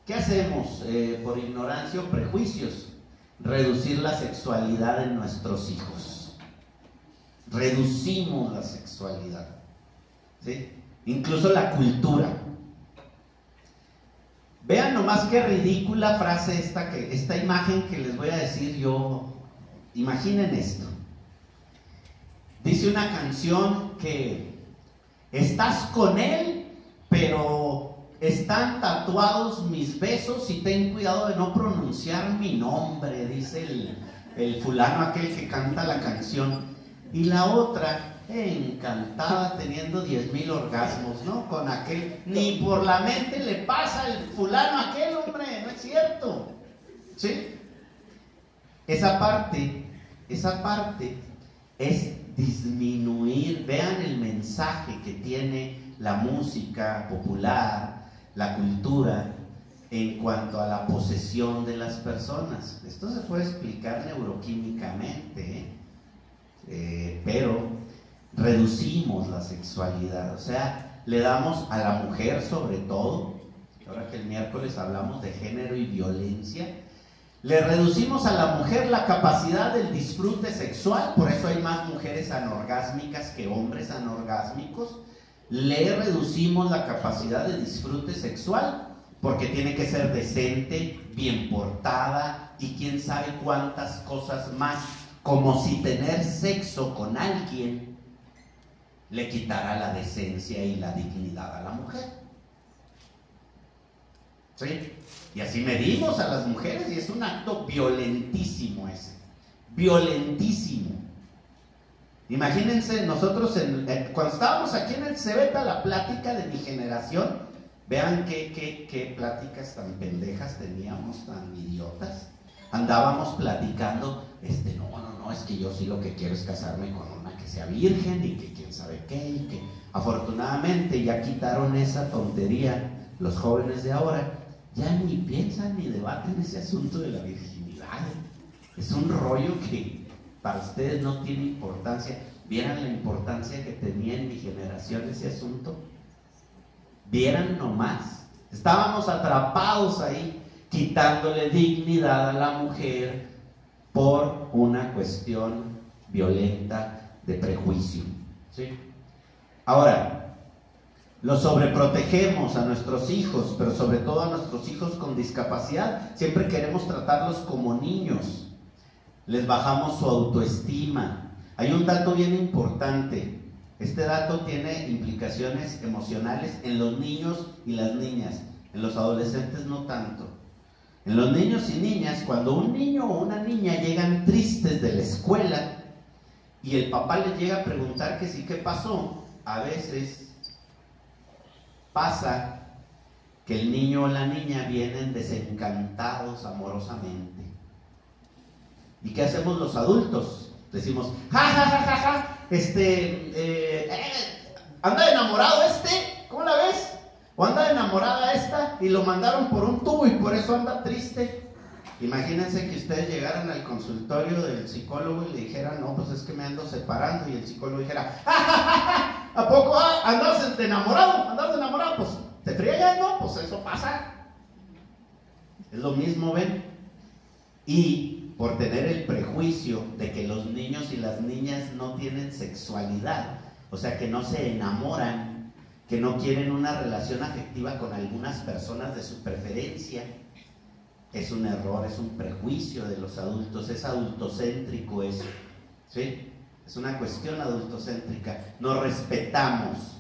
S1: ¿Qué hacemos por ignorancia o prejuicios? Reducir la sexualidad de nuestros hijos. Reducimos la sexualidad, ¿sí? Incluso la cultura. Vean nomás qué ridícula frase esta imagen que les voy a decir yo. Imaginen esto. Dice una canción que estás con él, pero están tatuados mis besos y ten cuidado de no pronunciar mi nombre, dice el fulano aquel que canta la canción. Y la otra, encantada, teniendo 10,000 orgasmos, ¿no? Con aquel, ni por la mente le pasa el fulano aquel, hombre, no es cierto, ¿sí? Esa parte es disminuir. Vean el mensaje que tiene la música popular, la cultura, en cuanto a la posesión de las personas. Esto se puede explicar neuroquímicamente, pero reducimos la sexualidad, o sea, le damos a la mujer sobre todo, ahora que el miércoles hablamos de género y violencia, le reducimos a la mujer la capacidad del disfrute sexual, por eso hay más mujeres anorgásmicas que hombres anorgásmicos. Le reducimos la capacidad de disfrute sexual porque tiene que ser decente, bien portada y quién sabe cuántas cosas más, como si tener sexo con alguien le quitara la decencia y la dignidad a la mujer. ¿Sí? Y así medimos a las mujeres y es un acto violentísimo ese, violentísimo. Imagínense nosotros cuando estábamos aquí en el Cebeta, la plática de mi generación, vean qué pláticas tan pendejas teníamos, tan idiotas. Andábamos platicando, no, es que yo sí lo que quiero es casarme con una que sea virgen y que quién sabe qué, y que afortunadamente ya quitaron esa tontería los jóvenes de ahora. Ya ni piensan ni debaten ese asunto de la virginidad. Es un rollo que para ustedes no tiene importancia. ¿Vieran la importancia que tenía en mi generación ese asunto? ¿Vieran nomás? Estábamos atrapados ahí, quitándole dignidad a la mujer por una cuestión violenta de prejuicio. ¿Sí? Ahora, los sobreprotegemos a nuestros hijos, pero sobre todo a nuestros hijos con discapacidad. Siempre queremos tratarlos como niños. Les bajamos su autoestima. Hay un dato bien importante. Este dato tiene implicaciones emocionales en los niños y las niñas. En los adolescentes no tanto. En los niños y niñas, cuando un niño o una niña llegan tristes de la escuela y el papá les llega a preguntar que sí, ¿qué pasó? A veces pasa que el niño o la niña vienen desencantados amorosamente. ¿Y qué hacemos los adultos? Decimos, ja, anda enamorado ¿cómo la ves? O anda enamorada esta y lo mandaron por un tubo y por eso anda triste. Imagínense que ustedes llegaran al consultorio del psicólogo y le dijeran, no, pues es que me ando separando, y el psicólogo dijera, ¡ja, ja, ja, ja! ¿A poco andas enamorado? ¿Andas enamorado? Pues te friegas, ¿no? Pues eso pasa. Es lo mismo, ¿ven? Y por tener el prejuicio de que los niños y las niñas no tienen sexualidad, o sea, que no se enamoran, que no quieren una relación afectiva con algunas personas de su preferencia, es un error, es un prejuicio de los adultos, es adultocéntrico eso, ¿sí? Es una cuestión adultocéntrica. No respetamos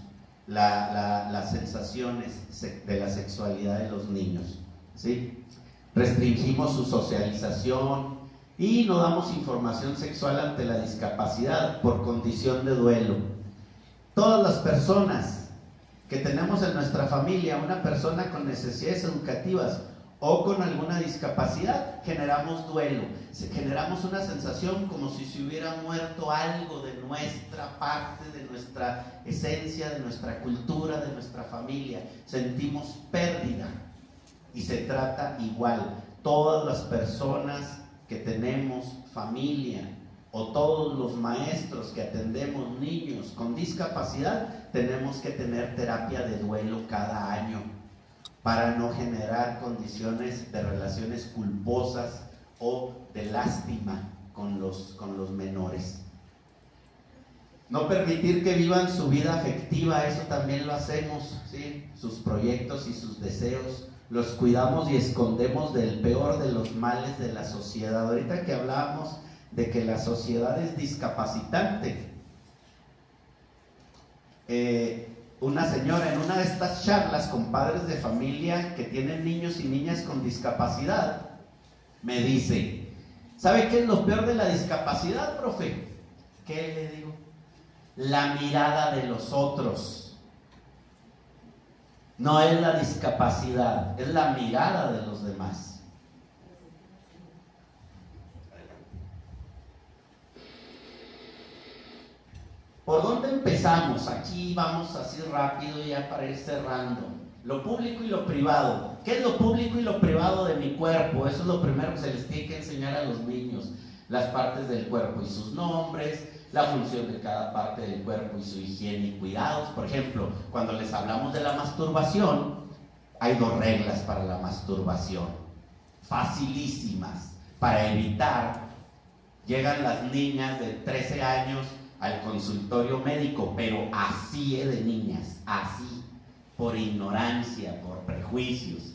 S1: las sensaciones de la sexualidad de los niños, ¿sí? Restringimos su socialización y no damos información sexual ante la discapacidad por condición de duelo. Todas las personas que tenemos en nuestra familia una persona con necesidades educativas o con alguna discapacidad, generamos duelo, generamos una sensación como si se hubiera muerto algo de nuestra parte, de nuestra esencia, de nuestra cultura, de nuestra familia. Sentimos pérdida y se trata igual. Todas las personas que tenemos familia o todos los maestros que atendemos niños con discapacidad, tenemos que tener terapia de duelo cada año, para no generar condiciones de relaciones culposas o de lástima con los menores. No permitir que vivan su vida afectiva, eso también lo hacemos, ¿sí? Sus proyectos y sus deseos, los cuidamos y escondemos del peor de los males de la sociedad. Ahorita que hablábamos de que la sociedad es discapacitante, una señora en una de estas charlas con padres de familia que tienen niños y niñas con discapacidad, me dice, ¿sabe qué es lo peor de la discapacidad, profe? ¿Qué le digo? La mirada de los otros. No es la discapacidad, es la mirada de los demás. ¿Por dónde empezamos? Aquí vamos así rápido ya para ir cerrando. Lo público y lo privado. ¿Qué es lo público y lo privado de mi cuerpo? Eso es lo primero que se les tiene que enseñar a los niños. Las partes del cuerpo y sus nombres, la función de cada parte del cuerpo y su higiene y cuidados. Por ejemplo, cuando les hablamos de la masturbación, hay 2 reglas para la masturbación, facilísimas, para evitar. Llegan las niñas de 13 años al consultorio médico, pero así de niñas, así, por ignorancia, por prejuicios,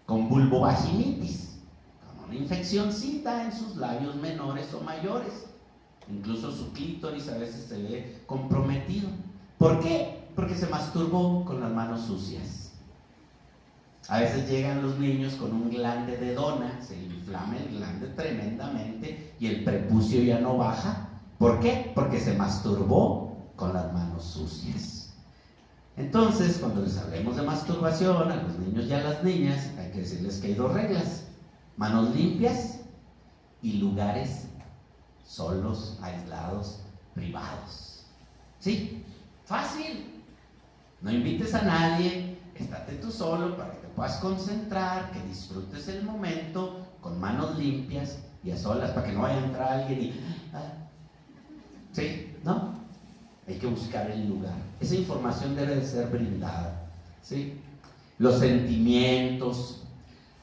S1: con vulvovaginitis, con una infeccióncita en sus labios menores o mayores. Incluso su clítoris a veces se ve comprometido. ¿Por qué? Porque se masturbó con las manos sucias. A veces llegan los niños con un glande de dona, se inflama el glande tremendamente y el prepucio ya no baja. ¿Por qué? Porque se masturbó con las manos sucias. Entonces, cuando les hablemos de masturbación a los niños y a las niñas, hay que decirles que hay 2 reglas: manos limpias y lugares solos, aislados, privados. ¿Sí? Fácil. No invites a nadie, estate tú solo para que te puedas concentrar, que disfrutes el momento con manos limpias y a solas, para que no vaya a entrar alguien y... ¿Sí? ¿No? Hay que buscar el lugar. Esa información debe de ser brindada. ¿Sí? Los sentimientos,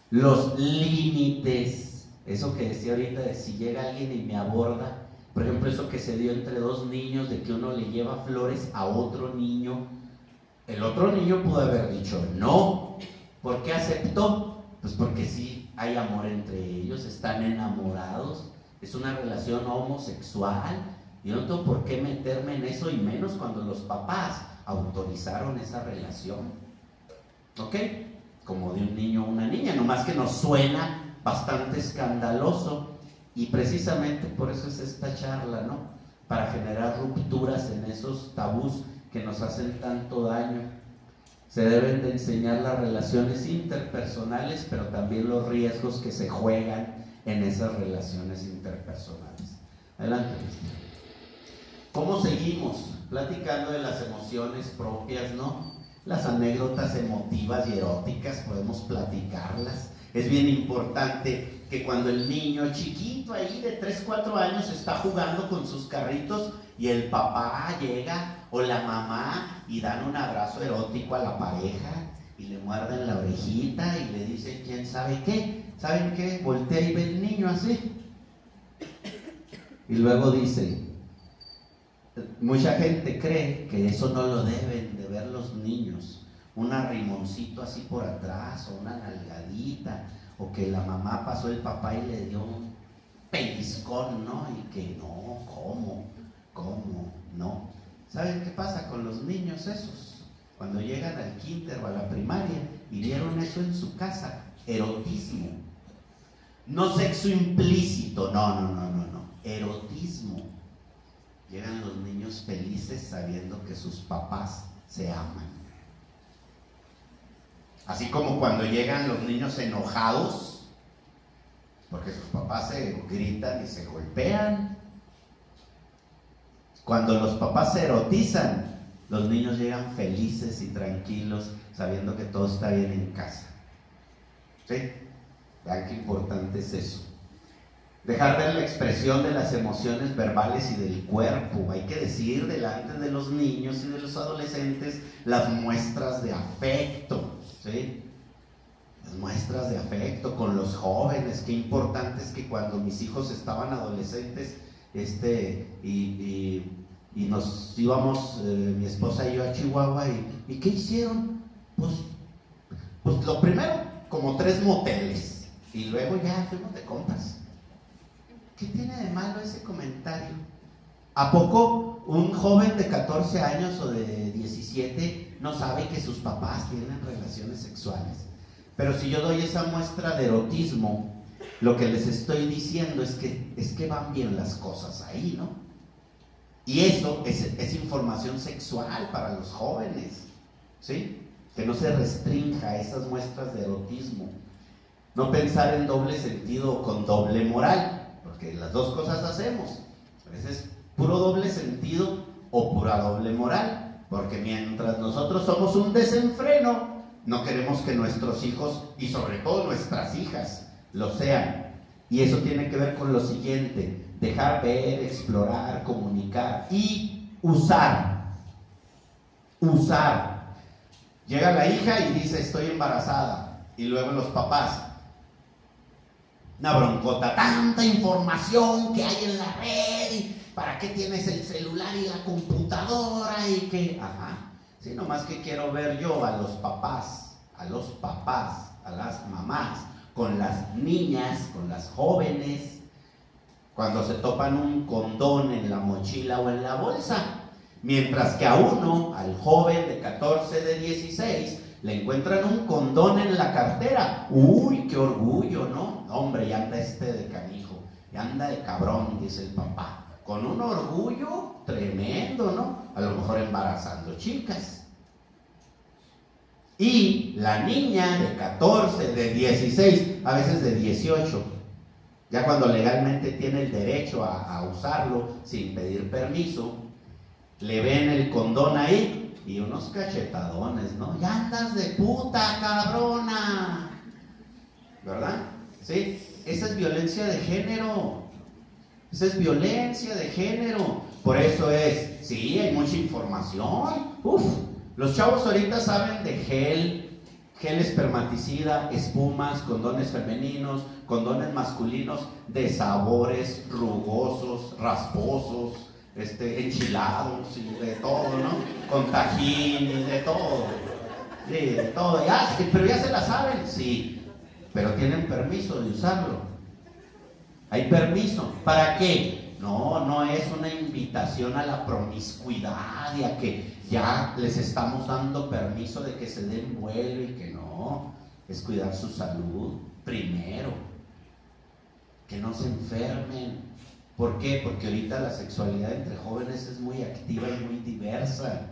S1: los límites. Eso que decía ahorita de si llega alguien y me aborda, por ejemplo, eso que se dio entre 2 niños, de que uno le lleva flores a otro niño. El otro niño pudo haber dicho no. ¿Por qué aceptó? Pues porque sí hay amor entre ellos, están enamorados, es una relación homosexual. Yo no tengo por qué meterme en eso, y menos cuando los papás autorizaron esa relación. ¿Ok? Como de un niño a una niña, nomás que nos suena bastante escandaloso, y precisamente por eso es esta charla, ¿no? Para generar rupturas en esos tabús que nos hacen tanto daño. Se deben de enseñar las relaciones interpersonales, pero también los riesgos que se juegan en esas relaciones interpersonales. Adelante. ¿Cómo seguimos? Platicando de las emociones propias, ¿no? Las anécdotas emotivas y eróticas, podemos platicarlas. Es bien importante que cuando el niño chiquito ahí de 3, 4 años está jugando con sus carritos y el papá llega o la mamá y dan un abrazo erótico a la pareja y le muerden la orejita y le dicen quién sabe qué, ¿saben qué? Voltea y ve el niño así y luego dice, mucha gente cree que eso no lo deben de ver los niños, un arrimoncito así por atrás o una nalgadita, o que la mamá pasó el papá y le dio un pellizcón, ¿no? Y que no, ¿cómo? No. ¿Saben qué pasa con los niños esos? Cuando llegan al kinder o a la primaria y vieron eso en su casa, erotismo. No sexo implícito, no, erotismo. Llegan los niños felices sabiendo que sus papás se aman. Así como cuando llegan los niños enojados porque sus papás se gritan y se golpean. Cuando los papás se erotizan, los niños llegan felices y tranquilos sabiendo que todo está bien en casa. ¿Sí? Vean qué importante es eso. Dejar ver la expresión de las emociones verbales y del cuerpo. Hay que decir delante de los niños y de los adolescentes las muestras de afecto, ¿sí? Las muestras de afecto con los jóvenes. Qué importante es que cuando mis hijos estaban adolescentes, y nos íbamos, mi esposa y yo, a Chihuahua, ¿y qué hicieron? Pues lo primero, como 3 moteles, y luego ya fuimos de compras. ¿Qué tiene de malo ese comentario? ¿A poco un joven de 14 años o de 17 no sabe que sus papás tienen relaciones sexuales? Pero si yo doy esa muestra de erotismo, lo que les estoy diciendo es que van bien las cosas ahí, ¿no? Y eso es información sexual para los jóvenes, ¿sí? Que no se restrinja esas muestras de erotismo. No pensar en doble sentido o con doble moral, porque las dos cosas hacemos. A veces puro doble sentido o pura doble moral, porque mientras nosotros somos un desenfreno, no queremos que nuestros hijos y sobre todo nuestras hijas lo sean. Y eso tiene que ver con lo siguiente: dejar ver, explorar, comunicar y usar. Llega la hija y dice, estoy embarazada, y luego los papás, una broncota, tanta información que hay en la red, y ¿para qué tienes el celular y la computadora? Y que, sí, nomás que quiero ver yo a los papás, a las mamás, con las niñas, con las jóvenes, cuando se topan un condón en la mochila o en la bolsa, mientras que a uno, al joven de 14, de 16, le encuentran un condón en la cartera. ¡Uy, qué orgullo!, ¿no? Hombre, ya anda de canijo, ya anda de cabrón, dice el papá, con un orgullo tremendo, ¿no? A lo mejor embarazando chicas. Y la niña de 14, de 16, a veces de 18, ya cuando legalmente tiene el derecho a usarlo sin pedir permiso, le ven el condón ahí y unos cachetadones, ¿no? Ya andas de puta, cabrona, ¿verdad? ¿Sí? Esa es violencia de género. Esa es violencia de género. Por eso es, sí, hay mucha información. Los chavos ahorita saben de gel espermaticida, espumas, condones femeninos, condones masculinos, de sabores rugosos, rasposos, enchilados y de todo, ¿no? Con tajín y de todo. Sí, de todo. Pero ya se la saben, sí. Pero tienen permiso de usarlo. Hay permiso. ¿Para qué? No es una invitación a la promiscuidad y a que ya les estamos dando permiso de que se den vuelo y que no. Es cuidar su salud primero. Que no se enfermen. ¿Por qué? Porque ahorita la sexualidad entre jóvenes es muy activa y muy diversa.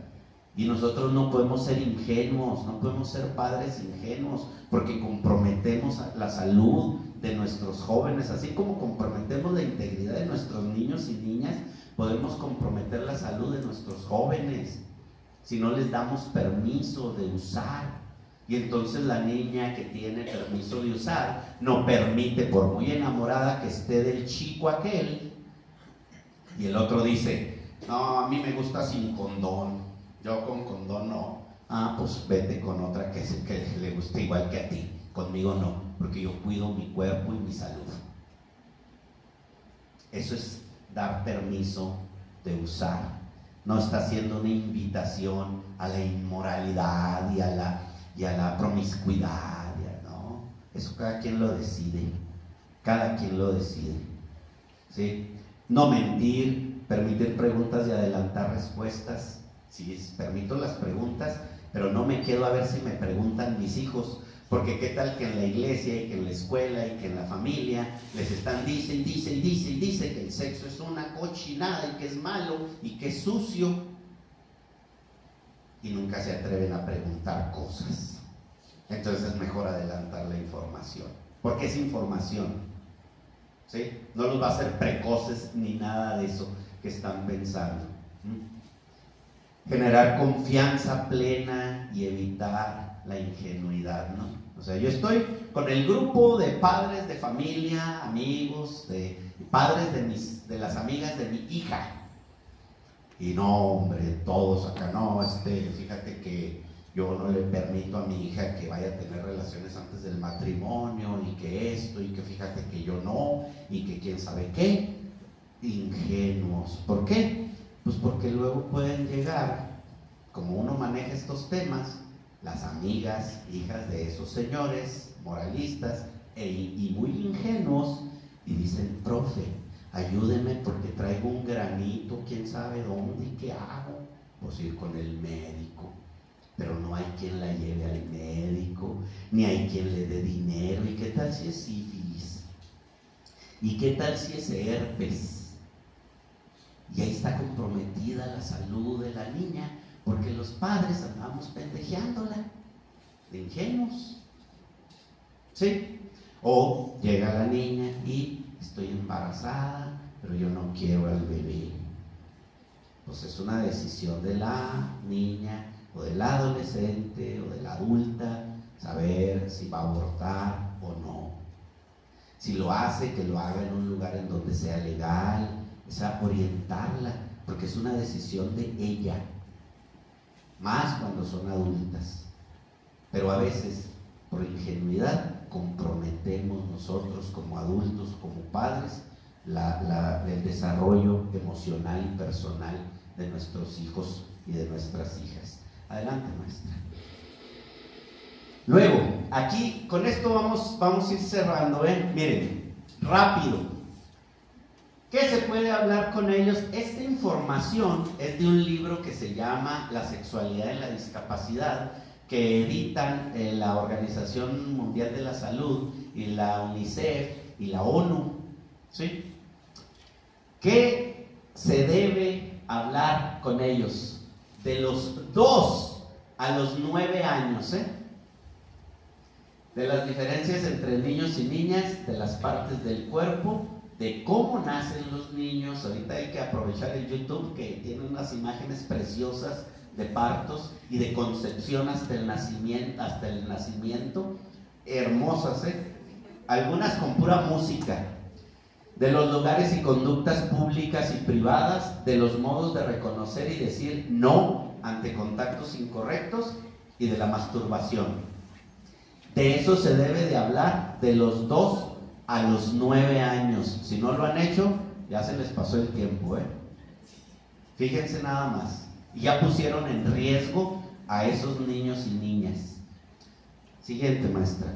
S1: Y nosotros no podemos ser ingenuos, no podemos ser padres ingenuos, porque comprometemos la salud de nuestros jóvenes, así como comprometemos la integridad de nuestros niños y niñas, podemos comprometer la salud de nuestros jóvenes si no les damos permiso de usar. Y entonces la niña que tiene permiso de usar no permite, por muy enamorada que esté del chico aquel, y el otro dice, no, a mí me gusta sin condón, yo con condón no. Pues vete con otra que le guste igual que a ti, conmigo no, porque yo cuido mi cuerpo y mi salud. Eso es dar permiso de usar. No está haciendo una invitación a la inmoralidad y a la promiscuidad, ¿no? Eso cada quien lo decide. Cada quien lo decide. ¿Sí? No mentir, permitir preguntas y adelantar respuestas. Sí, permito las preguntas, pero no me quedo a ver si me preguntan mis hijos, porque qué tal que en la iglesia y que en la escuela y que en la familia les están dice que el sexo es una cochinada y que es malo y que es sucio, y nunca se atreven a preguntar cosas. Entonces es mejor adelantar la información, porque es información, ¿sí? No los va a hacer precoces ni nada de eso que están pensando. Generar confianza plena y evitar la ingenuidad, ¿no? O sea, yo estoy con el grupo de padres de familia, amigos, padres de las amigas de mi hija, y no, hombre, todos acá, no, fíjate que yo no le permito a mi hija que vaya a tener relaciones antes del matrimonio, y que esto, y que fíjate que yo no, y que quién sabe qué. Ingenuos. ¿Por qué? Pues porque luego pueden llegar, como uno maneja estos temas, las amigas, hijas de esos señores moralistas y muy ingenuos, y dicen, profe, ayúdeme porque traigo un granito, quién sabe dónde, y qué hago. Pues ir con el médico, pero no hay quien la lleve al médico, ni hay quien le dé dinero. ¿Y qué tal si es sífilis? ¿Y qué tal si es herpes? Y ahí está comprometida la salud de la niña, porque los padres andamos pendejeándola, de ingenuos. ¿Sí? O llega la niña y estoy embarazada, pero yo no quiero al bebé. Pues es una decisión de la niña, o del adolescente, o de la adulta, saber si va a abortar o no. Si lo hace, que lo haga en un lugar en donde sea legal, o sea, orientarla, porque es una decisión de ella, más cuando son adultas. Pero a veces, por ingenuidad, comprometemos nosotros como adultos, como padres, el desarrollo emocional y personal de nuestros hijos y de nuestras hijas. Adelante, maestra. Luego, aquí, con esto vamos a ir cerrando, ¿ven? Miren, rápido. ¿Qué se puede hablar con ellos? Esta información es de un libro que se llama La sexualidad en la discapacidad, que editan la Organización Mundial de la Salud y la UNICEF y la ONU, ¿sí? ¿Qué se debe hablar con ellos? De los 2 a los 9 años, de las diferencias entre niños y niñas, de las partes del cuerpo, de cómo nacen los niños. Ahorita hay que aprovechar el YouTube, que tiene unas imágenes preciosas de partos y de concepción hasta el nacimiento, hermosas, algunas con pura música, de los lugares y conductas públicas y privadas, de los modos de reconocer y decir no ante contactos incorrectos y de la masturbación. De eso se debe de hablar de los 2 a los 9 años. Si no lo han hecho, ya se les pasó el tiempo, Fíjense nada más. Y ya pusieron en riesgo a esos niños y niñas. Siguiente, maestra.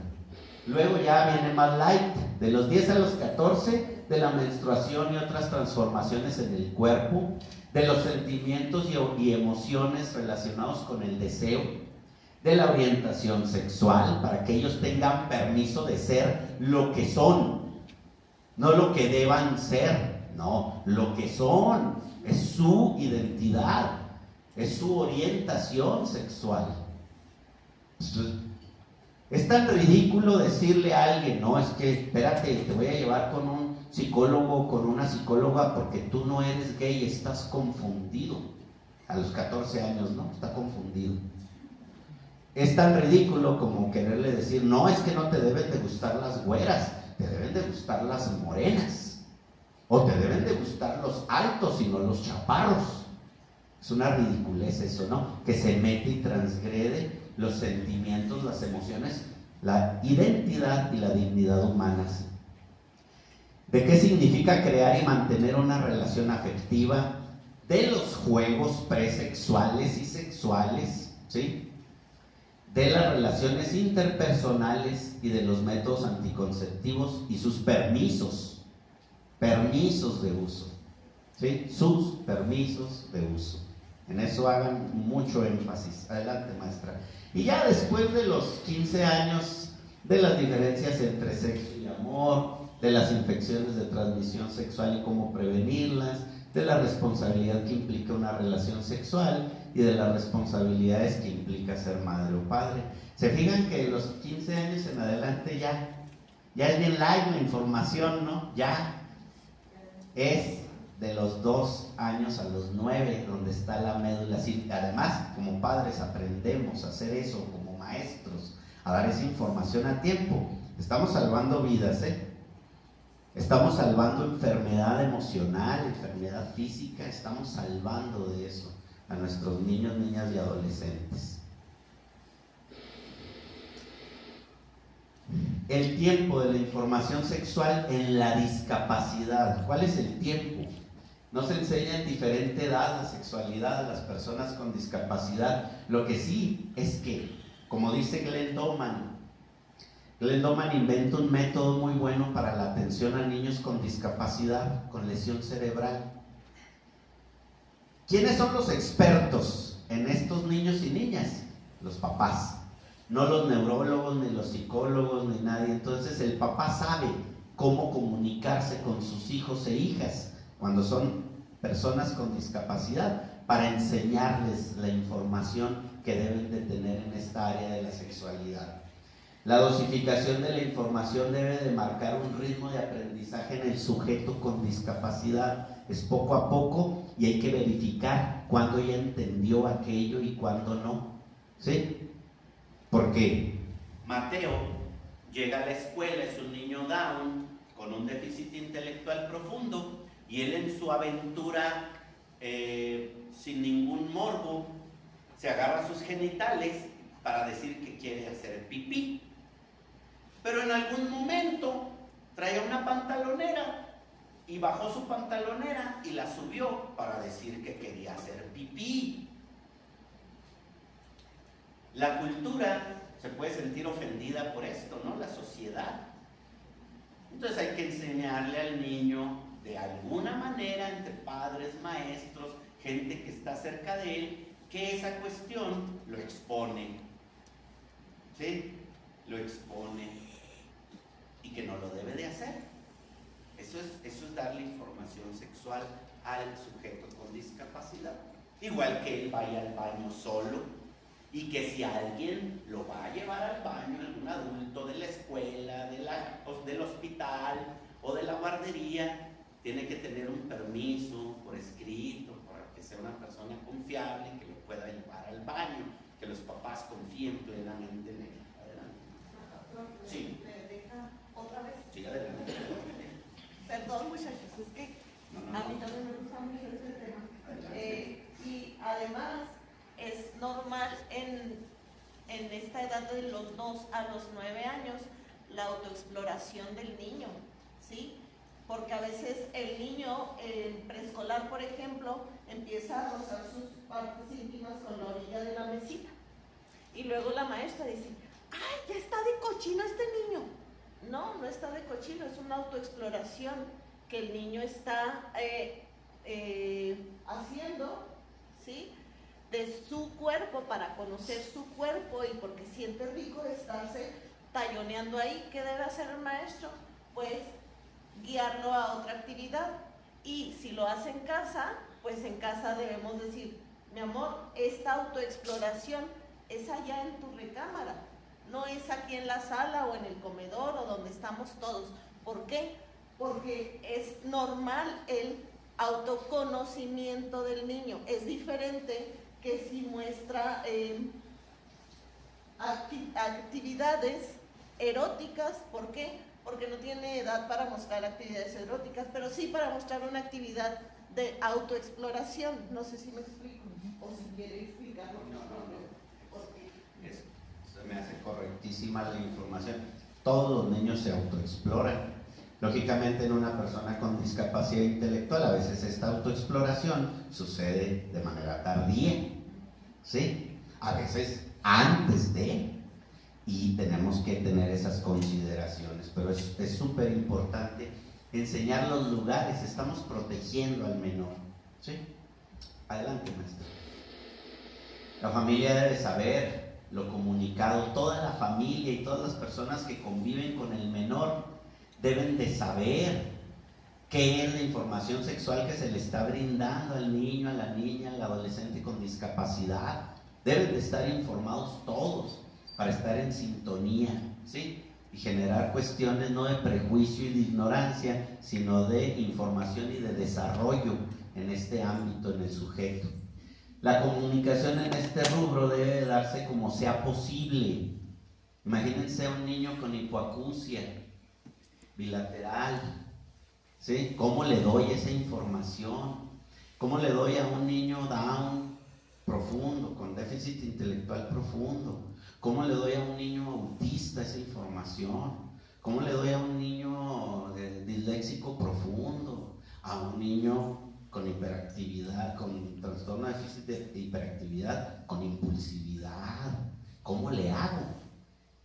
S1: Luego ya viene más light, de los 10 a los 14, de la menstruación y otras transformaciones en el cuerpo, de los sentimientos y emociones relacionados con el deseo, de la orientación sexual, para que ellos tengan permiso de ser lo que son, no lo que deban ser, no, lo que son, es su identidad, es su orientación sexual. Es tan ridículo decirle a alguien, no, es que espérate, te voy a llevar con un psicólogo, con una psicóloga, porque tú no eres gay, estás confundido. A los 14 años, ¿no? Está confundido. Es tan ridículo como quererle decir, no, es que no te deben de gustar las güeras, te deben de gustar las morenas, o te deben de gustar los altos y no los chaparros. Es una ridiculez eso, ¿no? Que se mete y transgrede los sentimientos, las emociones, la identidad y la dignidad humanas. ¿De qué significa crear y mantener una relación afectiva? De los juegos presexuales y sexuales, ¿sí? De las relaciones interpersonales y de los métodos anticonceptivos y sus permisos de uso, ¿sí? Sus permisos de uso. En eso hagan mucho énfasis. Adelante, maestra. Y ya después de los 15 años, de las diferencias entre sexo y amor, de las infecciones de transmisión sexual y cómo prevenirlas, de la responsabilidad que implica una relación sexual y de las responsabilidades que implica ser madre o padre. Se fijan que los 15 años en adelante ya es bien light la información, ¿no? Ya es de los 2 años a los 9 donde está la médula. Además, como padres aprendemos a hacer eso, como maestros, a dar esa información a tiempo. Estamos salvando vidas, estamos salvando enfermedad emocional, enfermedad física, estamos salvando de eso a nuestros niños, niñas y adolescentes. El tiempo de la información sexual en la discapacidad. ¿Cuál es el tiempo? No se enseña en diferente edad la sexualidad a las personas con discapacidad. Lo que sí es que, como dice Glenn Doman inventa un método muy bueno para la atención a niños con discapacidad, con lesión cerebral. ¿Quiénes son los expertos en estos niños y niñas? Los papás, no los neurólogos, ni los psicólogos, ni nadie. Entonces el papá sabe cómo comunicarse con sus hijos e hijas cuando son personas con discapacidad, para enseñarles la información que deben de tener en esta área de la sexualidad. La dosificación de la información debe de marcar un ritmo de aprendizaje en el sujeto con discapacidad. Es poco a poco y hay que verificar cuándo ya entendió aquello y cuándo no, ¿sí? Porque Mateo llega a la escuela, es un niño Down, con un déficit intelectual profundo y él en su aventura sin ningún morbo se agarra sus genitales para decir que quiere hacer pipí, pero en algún momento traía una pantalonera y bajó su pantalonera y la subió para decir que quería hacer pipí. La cultura se puede sentir ofendida por esto, ¿no? La sociedad. Entonces hay que enseñarle al niño de alguna manera, entre padres, maestros, gente que está cerca de él, que esa cuestión lo expone, ¿sí? Lo expone y que no lo debe de hacer. Eso es darle información sexual al sujeto con discapacidad. Igual que él vaya al baño solo y que si alguien lo va a llevar al baño, algún adulto de la escuela, del hospital o de la guardería, tiene que tener un permiso por escrito, para que sea una persona confiable que lo pueda llevar al baño, que los papás confíen plenamente en él. Adelante. Sí.
S2: ¿Me deja otra vez?
S1: Sí, adelante.
S2: Perdón, muchachos, es que a mí también me gusta mucho ese tema. Y además es normal en esta edad de los 2 a los 9 años la autoexploración del niño, ¿sí? Porque a veces el niño en preescolar, por ejemplo, empieza a rozar sus partes íntimas con la orilla de la mesita. Y luego la maestra dice, ¡ay, ya está de cochino este niño! No, no está de cochino, es una autoexploración que el niño está haciendo, ¿sí? De su cuerpo, para conocer su cuerpo y porque siente rico de estarse talloneando ahí. ¿Qué debe hacer el maestro? Pues guiarlo a otra actividad. Y si lo hace en casa, pues en casa debemos decir, mi amor, esta autoexploración es allá en tu recámara, no es aquí en la sala o en el comedor o donde estamos todos. ¿Por qué? Porque es normal el autoconocimiento del niño. Es diferente que si muestra actividades eróticas. ¿Por qué? Porque no tiene edad para mostrar actividades eróticas, pero sí para mostrar una actividad de autoexploración. No sé si me explico, o si quiere explicarlo.
S1: Se me hace correctísima la información. Todos los niños se autoexploran. Lógicamente en una persona con discapacidad intelectual a veces esta autoexploración sucede de manera tardía, ¿sí? A veces antes de, y tenemos que tener esas consideraciones, pero es súper importante enseñar los lugares. Estamos protegiendo al menor, ¿sí? Adelante, maestro. La familia debe saber lo comunicado, toda la familia y todas las personas que conviven con el menor deben de saber qué es la información sexual que se le está brindando al niño, a la niña, al adolescente con discapacidad. Deben de estar informados todos para estar en sintonía, ¿sí? Y generar cuestiones no de prejuicio y de ignorancia, sino de información y de desarrollo en este ámbito, en el sujeto. La comunicación en este rubro debe darse como sea posible. Imagínense a un niño con hipoacusia bilateral, ¿sí? ¿Cómo le doy esa información? ¿Cómo le doy a un niño Down profundo, con déficit intelectual profundo? ¿Cómo le doy a un niño autista esa información? ¿Cómo le doy a un niño disléxico profundo? A un niño con hiperactividad, con trastorno de déficit de hiperactividad, con impulsividad. ¿Cómo le hago?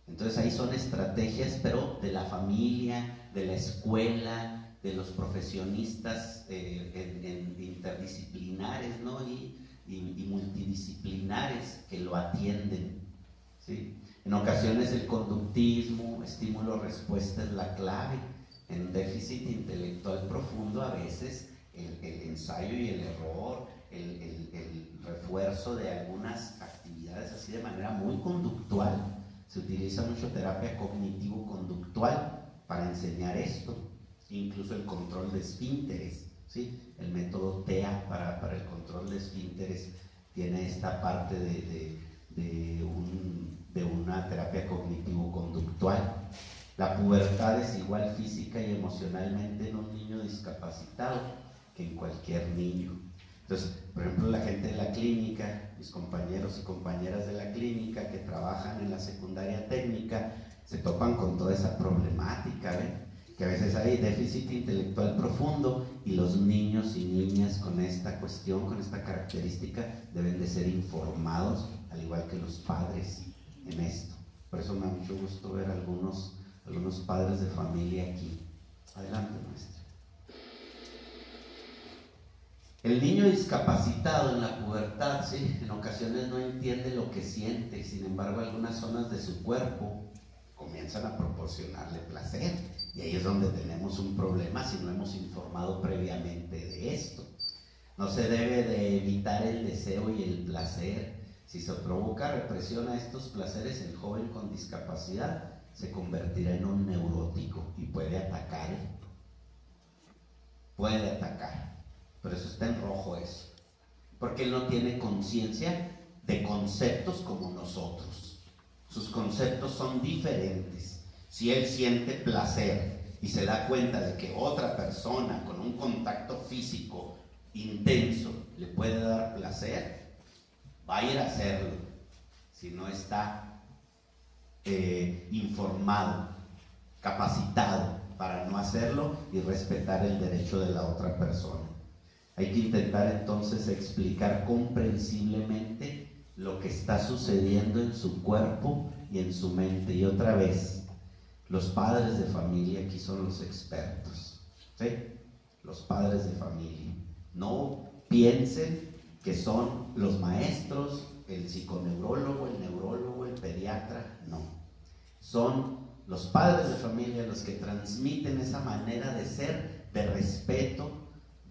S1: Entonces ahí son estrategias, pero de la familia, de la escuela, de los profesionistas interdisciplinares, ¿no? y multidisciplinares que lo atienden, ¿sí? En ocasiones el conductismo, estímulo-respuesta es la clave. En déficit intelectual profundo a veces el ensayo y el error, el refuerzo de algunas actividades así de manera muy conductual. Se utiliza mucho terapia cognitivo-conductual para enseñar esto, incluso el control de esfínteres, ¿sí? El método TEA para el control de esfínteres tiene esta parte de una terapia cognitivo-conductual. La pubertad es igual física y emocionalmente en un niño discapacitado que en cualquier niño. Entonces, por ejemplo, la gente de la clínica, mis compañeros y compañeras de la clínica que trabajan en la secundaria técnica, se topan con toda esa problemática, que a veces hay déficit intelectual profundo y los niños y niñas con esta cuestión, con esta característica, deben de ser informados, al igual que los padres en esto. Por eso me da mucho gusto ver algunos padres de familia aquí. Adelante, maestra. El niño discapacitado en la pubertad, ¿sí?, en ocasiones no entiende lo que siente, sin embargo algunas zonas de su cuerpo comienzan a proporcionarle placer, y ahí es donde tenemos un problema si no hemos informado previamente de esto. No se debe de evitar el deseo y el placer. Si se provoca represión a estos placeres, el joven con discapacidad se convertirá en un neurótico y puede atacar. Pero eso está en rojo, eso, porque él no tiene conciencia de conceptos como nosotros. Sus conceptos son diferentes. Si él siente placer y se da cuenta de que otra persona con un contacto físico intenso le puede dar placer, va a ir a hacerlo si no está informado, capacitado para no hacerlo y respetar el derecho de la otra persona. Hay que intentar entonces explicar comprensiblemente lo que está sucediendo en su cuerpo y en su mente. Y otra vez, los padres de familia aquí son los expertos, ¿sí? Los padres de familia. No piensen que son los maestros, el psiconeurólogo, el neurólogo, el pediatra, no. Son los padres de familia los que transmiten esa manera de ser, de respeto,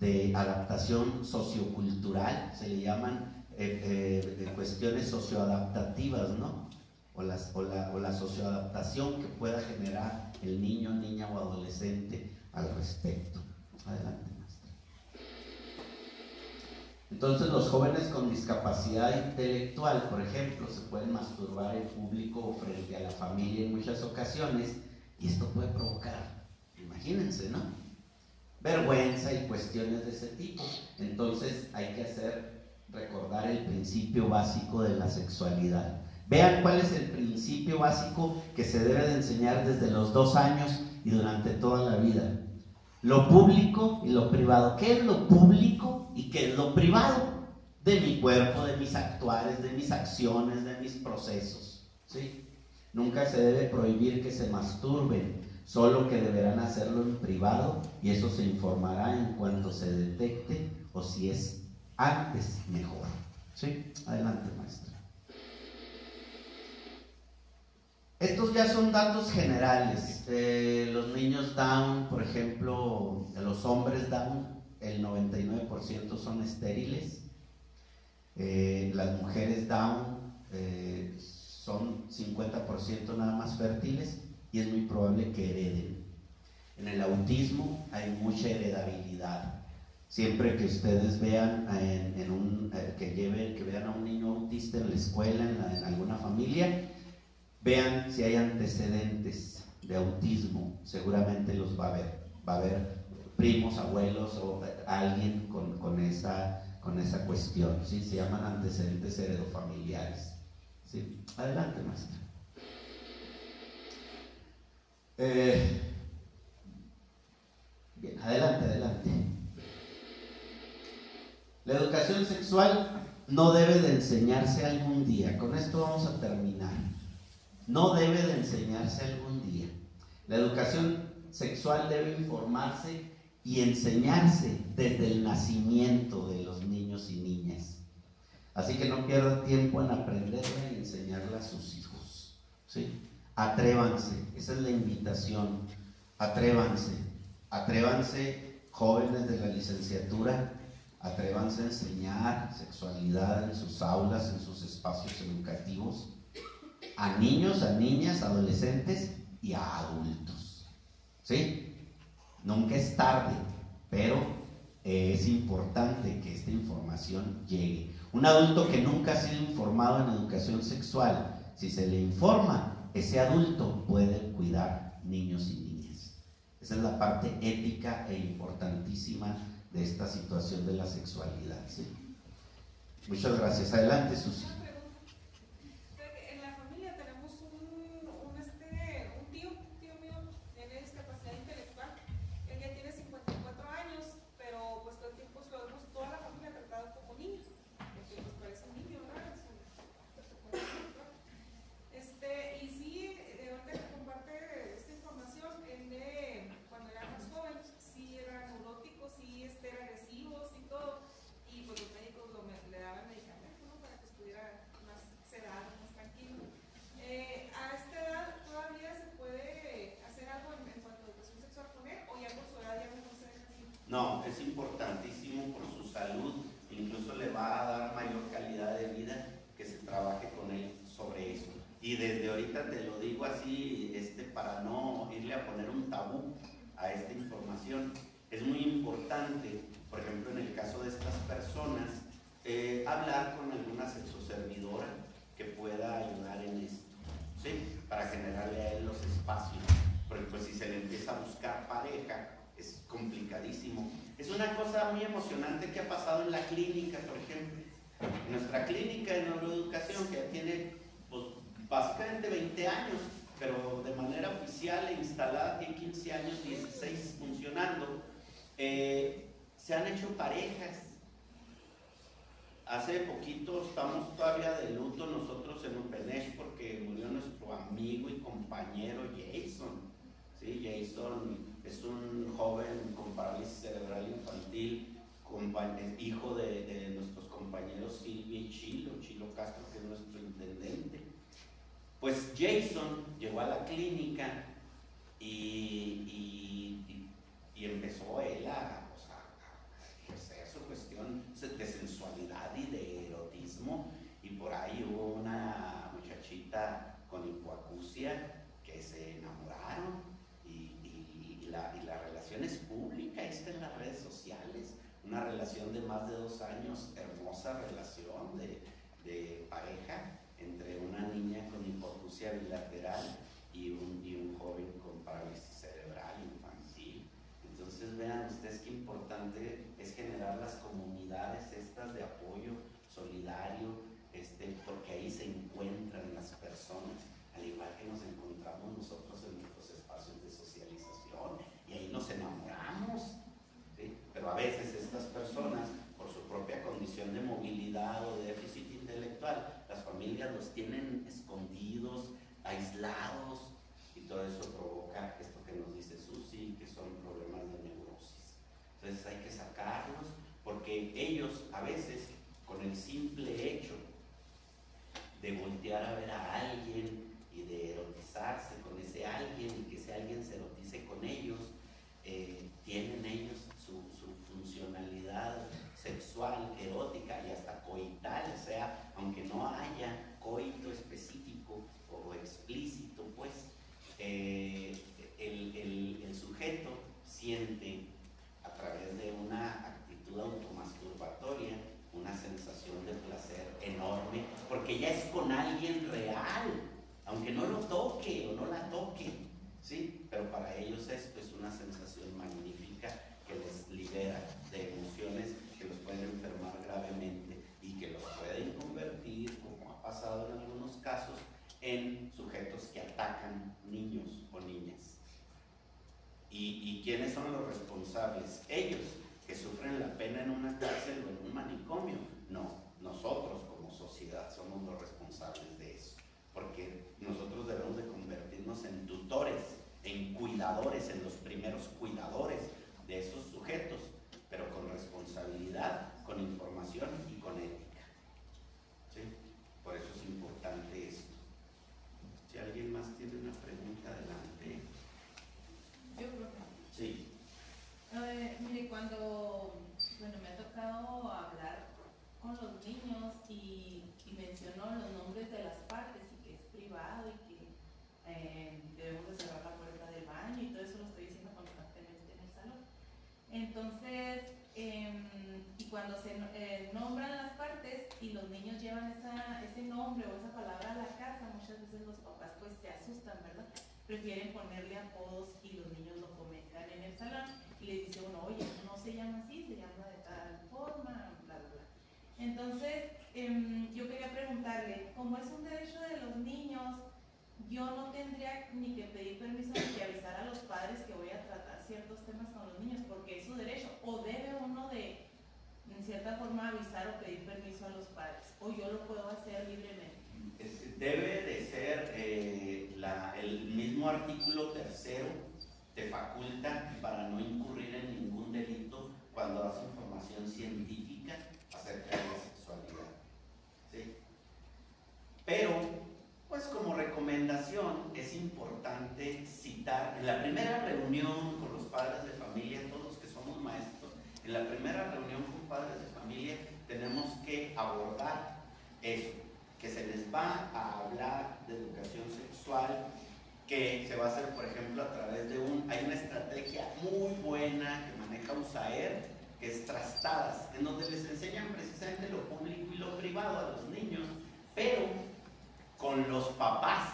S1: de adaptación sociocultural, se le llaman cuestiones socioadaptativas, ¿no? O la socioadaptación que pueda generar el niño, niña o adolescente al respecto. Adelante, maestra. Entonces, los jóvenes con discapacidad intelectual, por ejemplo, se pueden masturbar en público o frente a la familia en muchas ocasiones, y esto puede provocar, imagínense, ¿no?, vergüenza y cuestiones de ese tipo. Entonces hay que recordar el principio básico de la sexualidad. Vean cuál es el principio básico que se debe de enseñar desde los 2 años y durante toda la vida. Lo público y lo privado. ¿Qué es lo público y qué es lo privado? De mi cuerpo, de mis actuares, de mis acciones, de mis procesos, ¿sí? Nunca se debe prohibir que se masturben, solo que deberán hacerlo en privado, y eso se informará en cuanto se detecte, o si es antes, mejor. ¿Sí? Adelante, maestra. Estos ya son datos generales. Los niños Down, por ejemplo, los hombres Down, el 99% son estériles. Las mujeres Down son 50% nada más fértiles, y es muy probable que hereden. En el autismo hay mucha heredabilidad. Siempre que ustedes vean que vean a un niño autista en la escuela, en alguna familia, vean si hay antecedentes de autismo. Seguramente los va a haber. Va a haber primos, abuelos o alguien con esa cuestión, ¿sí? Se llaman antecedentes heredofamiliares, ¿sí? Adelante, maestra. Bien, adelante. La educación sexual no debe de enseñarse algún día. Con esto vamos a terminar. No debe de enseñarse algún día. La educación sexual debe informarse y enseñarse desde el nacimiento de los niños y niñas. Así que no pierdan tiempo en aprenderla y enseñarla a sus hijos, ¿sí? Atrévanse, esa es la invitación. Atrévanse, jóvenes de la licenciatura, atrévanse a enseñar sexualidad en sus aulas, en sus espacios educativos, a niños, a niñas, adolescentes y a adultos, ¿sí? Nunca es tarde, pero es importante que esta información llegue. Un adulto que nunca ha sido informado en educación sexual, si se le informa, ese adulto puede cuidar niños y niñas. Esa es la parte ética e importantísima de esta situación de la sexualidad, ¿sí? Muchas gracias. Adelante, Susi.
S3: En la familia tenemos un tío mío, tiene discapacidad intelectual. Él ya tiene 54 años, pero pues todo el tiempo lo vemos, toda la familia tratado como niño, porque pues parece un niño, ¿verdad? Y sí, ahorita que comparte esta información, cuando era más joven, sí era neurótico, sí era agresivo, y todo, y pues los médicos le daban medicamentos, ¿no? Para que estuviera más sedado, más tranquilo. A esta edad todavía se puede hacer algo en cuanto a educación sexual con él, o ya por su edad ya mejor se deja así.
S1: No, es importantísimo por su salud, incluso le va a dar mayor calidad de vida que se trabaje con él sobre eso. Y desde ahorita te lo digo así, para no irle a poner un tabú a esta información, es muy importante, por ejemplo, en el caso de estas personas, hablar con alguna sexoservidora que pueda ayudar en esto, ¿sí? Para generarle a él los espacios, porque pues si se le empieza a buscar pareja, es complicadísimo. Es una cosa muy emocionante que ha pasado en la clínica, por ejemplo. En nuestra clínica de neuroeducación, que ya tiene pues, básicamente 20 años, pero de manera oficial e instalada tiene 15 años, 16 funcionando, se han hecho parejas. Hace poquito estamos todavía de luto nosotros en Upenesh porque murió nuestro amigo y compañero Jason. ¿Sí? Jason es un joven con parálisis cerebral infantil, hijo de nuestros compañeros Silvia y Chilo Castro, que es nuestro intendente. Pues Jason llegó a la clínica y empezó él a ejercer su cuestión de sensualidad y de erotismo, y por ahí hubo una muchachita con hipoacusia que se enamoraron y la relación es pública, está en las redes sociales, una relación de más de 2 años, hermosa relación de pareja entre una niña con hipoacusia bilateral y un joven con parálisis cerebral infantil. Entonces vean ustedes qué importante es generar las comunidades estas de apoyo solidario, porque ahí se encuentran las personas, al igual que nos encontramos nosotros en nuestros espacios de socialización, y ahí nos enamoramos, ¿sí? Pero a veces estas personas, por su propia condición de movilidad o de déficit intelectual, las familias los tienen escondidos, aislados, y todo eso provoca esto que nos dice Susi, que son problemas de neurosis. Entonces hay que sacarlos, porque ellos a veces, con el simple hecho de voltear a ver a alguien y de erotizarse con ese alguien y que ese alguien se erotice con ellos, tienen ellos su funcionalidad sexual, erótica y hasta coital, o sea, aunque no haya coito específico o explícito, pues el sujeto siente a través de una actitud automasturbatoria una sensación de placer enorme, porque ya es con alguien real, aunque no lo toque o no la toque, ¿sí? Pero para ellos esto es una sensación magnífica que les libera de emociones que los pueden enfermar gravemente y que los pueden convertir, como ha pasado en algunos casos, en sujetos que atacan niños o niñas. ¿Y quiénes son los responsables? Ellos, que sufren la pena en una cárcel o en un manicomio. No, nosotros como sociedad somos los responsables de eso, porque nosotros debemos de convertirnos en tutores, en cuidadores, en los primeros cuidadores de esos sujetos, pero con responsabilidad, con información y con ética, ¿sí? Por eso es importante esto. Si alguien más tiene una pregunta, adelante.
S4: Yo creo que
S1: sí.
S4: Mire, cuando me ha tocado hablar con los niños y mencionó los nombres de las partes y que es privado y que debemos de cerrar la puerta del baño y todo eso lo estoy diciendo constantemente en el salón. Entonces, y cuando se nombran las partes y los niños llevan ese nombre o esa palabra a la casa, muchas veces los papás pues se asustan, ¿verdad? prefieren ponerle apodos y los niños lo comentan en el salón y les dice uno, oye, no se llama así, se llama de tal forma, bla, bla, bla. Entonces, yo quería preguntarle, como es un derecho de los niños, yo no tendría ni que pedir permiso ni que avisar a los padres que voy a tratar ciertos temas con los niños, porque es su derecho, o debe uno de, en cierta forma, avisar o pedir permiso a los padres, o yo lo puedo hacer libremente.
S5: Debe de ser el mismo artículo 3º te faculta para no incurrir en ningún delito cuando das información científica acerca de la sexualidad, ¿sí? Pero, pues como recomendación es importante citar en la primera reunión con los padres de familia, todos los que somos maestros, en la primera reunión con padres de familia tenemos que abordar eso, que se les va a hablar de educación sexual, que se va a hacer, por ejemplo, a través de hay una estrategia muy buena que maneja USAER, que es Trastadas, en donde les enseñan precisamente lo público y lo privado a los niños, pero con los papás.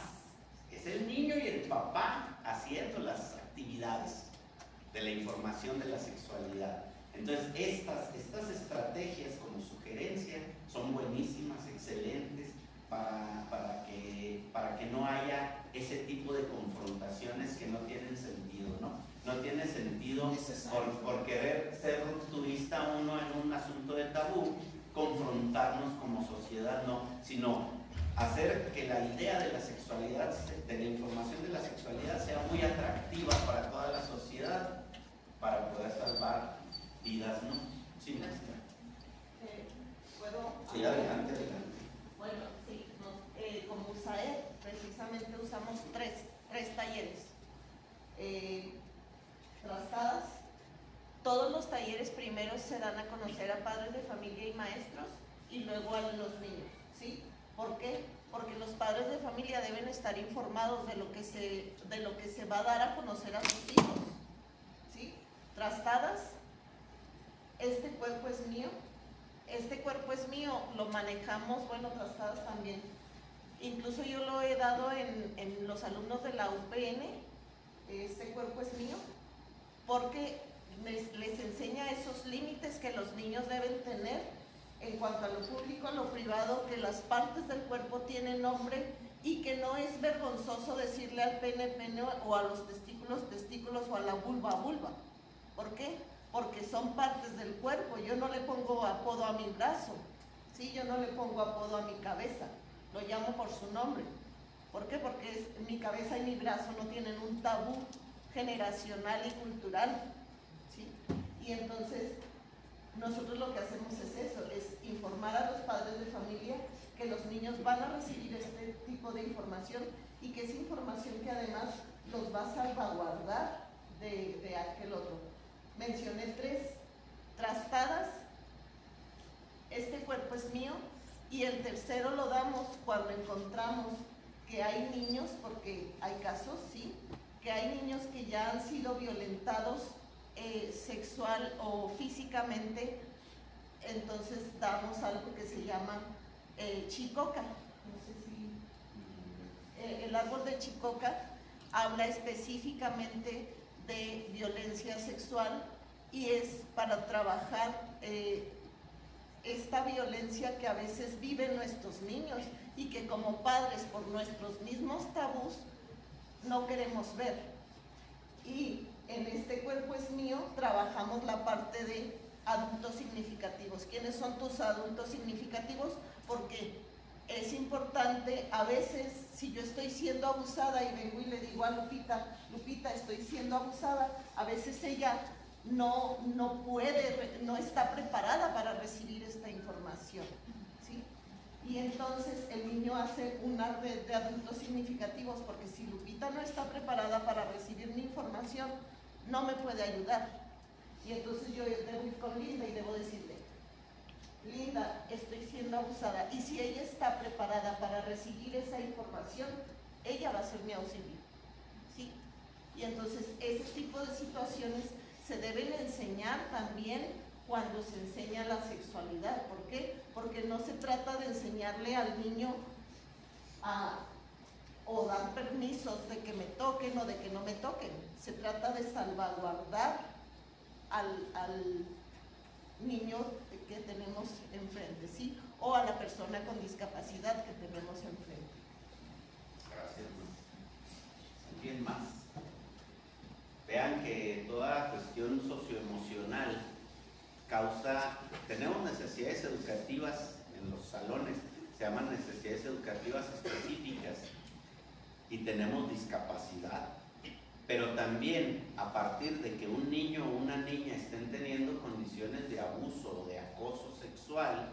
S5: Es el niño y el papá haciendo las actividades de la información de la sexualidad. Entonces, estas estrategias como sugerencia son buenísimas, excelentes, para que no haya ese tipo de confrontaciones que no tienen sentido, ¿no? No tiene sentido por querer ser rupturista uno en un asunto de tabú, confrontarnos como sociedad, no, sino hacer que la idea de la sexualidad, de la información de la sexualidad sea muy atractiva para toda la sociedad, para poder salvar vidas, ¿no? Sí, maestra.
S2: ¿Puedo?
S5: Sí, adelante, adelante.
S2: Bueno, sí, como USAER, precisamente usamos tres talleres. Trastadas. Todos los talleres primero se dan a conocer a padres de familia y maestros y luego a los niños, ¿sí? ¿Por qué? Porque los padres de familia deben estar informados de lo que se va a dar a conocer a sus hijos, ¿sí? Trastadas, este cuerpo es mío. Este cuerpo es mío, lo manejamos, bueno, Trastadas también. Incluso yo lo he dado en los alumnos de la UPN, este cuerpo es mío, porque les enseña esos límites que los niños deben tener en cuanto a lo público, a lo privado, que las partes del cuerpo tienen nombre y que no es vergonzoso decirle al pene, pene, o a los testículos, testículos, o a la vulva, vulva. ¿Por qué? Porque son partes del cuerpo. Yo no le pongo apodo a mi brazo, ¿sí? Yo no le pongo apodo a mi cabeza, lo llamo por su nombre. ¿Por qué? Porque mi cabeza y mi brazo no tienen un tabú generacional y cultural, ¿sí? Y entonces nosotros lo que hacemos es eso, es informar a los padres de familia que los niños van a recibir este tipo de información y que es información que además los va a salvaguardar de aquel otro. Mencioné 3, Trastadas, este cuerpo es mío, y el tercero lo damos cuando encontramos que hay niños, porque hay casos, sí, que hay niños que ya han sido violentados sexual o físicamente, entonces damos algo que se llama chicoca. No sé si el árbol de chicoca habla específicamente de violencia sexual y es para trabajar esta violencia que a veces viven nuestros niños y que como padres por nuestros mismos tabús no queremos ver. Y en este cuerpo es mío trabajamos la parte de adultos significativos. ¿Quiénes son tus adultos significativos? Porque es importante, a veces, si yo estoy siendo abusada y vengo y le digo a Lupita, Lupita, estoy siendo abusada, a veces ella no puede, no está preparada para recibir esta información, ¿sí? Y entonces el niño hace una red de adultos significativos, porque si Lupita no está preparada para recibir mi información, no me puede ayudar. Y entonces yo debo ir con Linda y debo decirle, Linda, estoy siendo abusada, y si ella está preparada para recibir esa información, ella va a ser mi auxilio, ¿sí? Y entonces ese tipo de situaciones se deben enseñar también cuando se enseña la sexualidad. ¿Por qué? Porque no se trata de enseñarle al niño o dar permisos de que me toquen o de que no me toquen. Se trata de salvaguardar al niño que tenemos enfrente, ¿sí? O a la persona con discapacidad que tenemos enfrente.
S5: Gracias. ¿Alguien más? Vean que toda cuestión socioemocional tenemos necesidades educativas en los salones, se llaman necesidades educativas específicas, y tenemos discapacidad, pero también a partir de que un niño o una niña estén teniendo condiciones de abuso o de acoso sexual,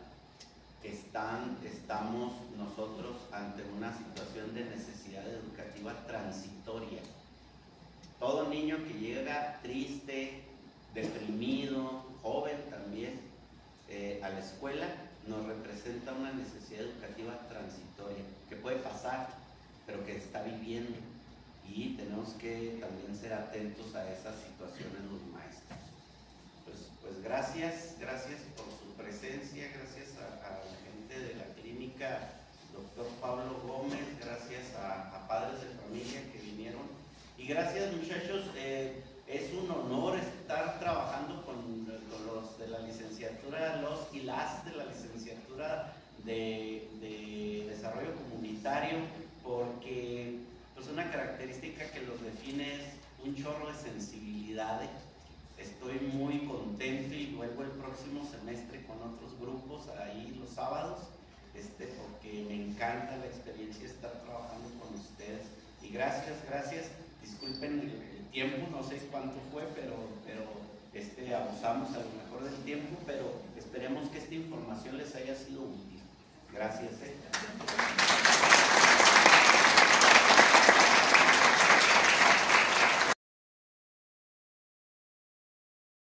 S5: estamos nosotros ante una situación de necesidad educativa transitoria. Todo niño que llega triste, deprimido, joven también, a la escuela, nos representa una necesidad educativa transitoria, que puede pasar, pero que está viviendo, y tenemos que también ser atentos a esas situaciones los maestros. Pues gracias por su presencia, gracias a la gente de la clínica Dr. Pablo Gómez, gracias a padres de familia que vinieron, y gracias muchachos, es un honor estar trabajando con los de la licenciatura, los y las de la licenciatura de desarrollo comunitario, porque pues una característica que los define es un chorro de sensibilidad. Estoy muy contento y vuelvo el próximo semestre con otros grupos ahí los sábados, porque me encanta la experiencia de estar trabajando con ustedes. Y gracias. Disculpen el tiempo, no sé cuánto fue, pero abusamos a lo mejor del tiempo, pero esperemos que esta información les haya sido útil. Gracias.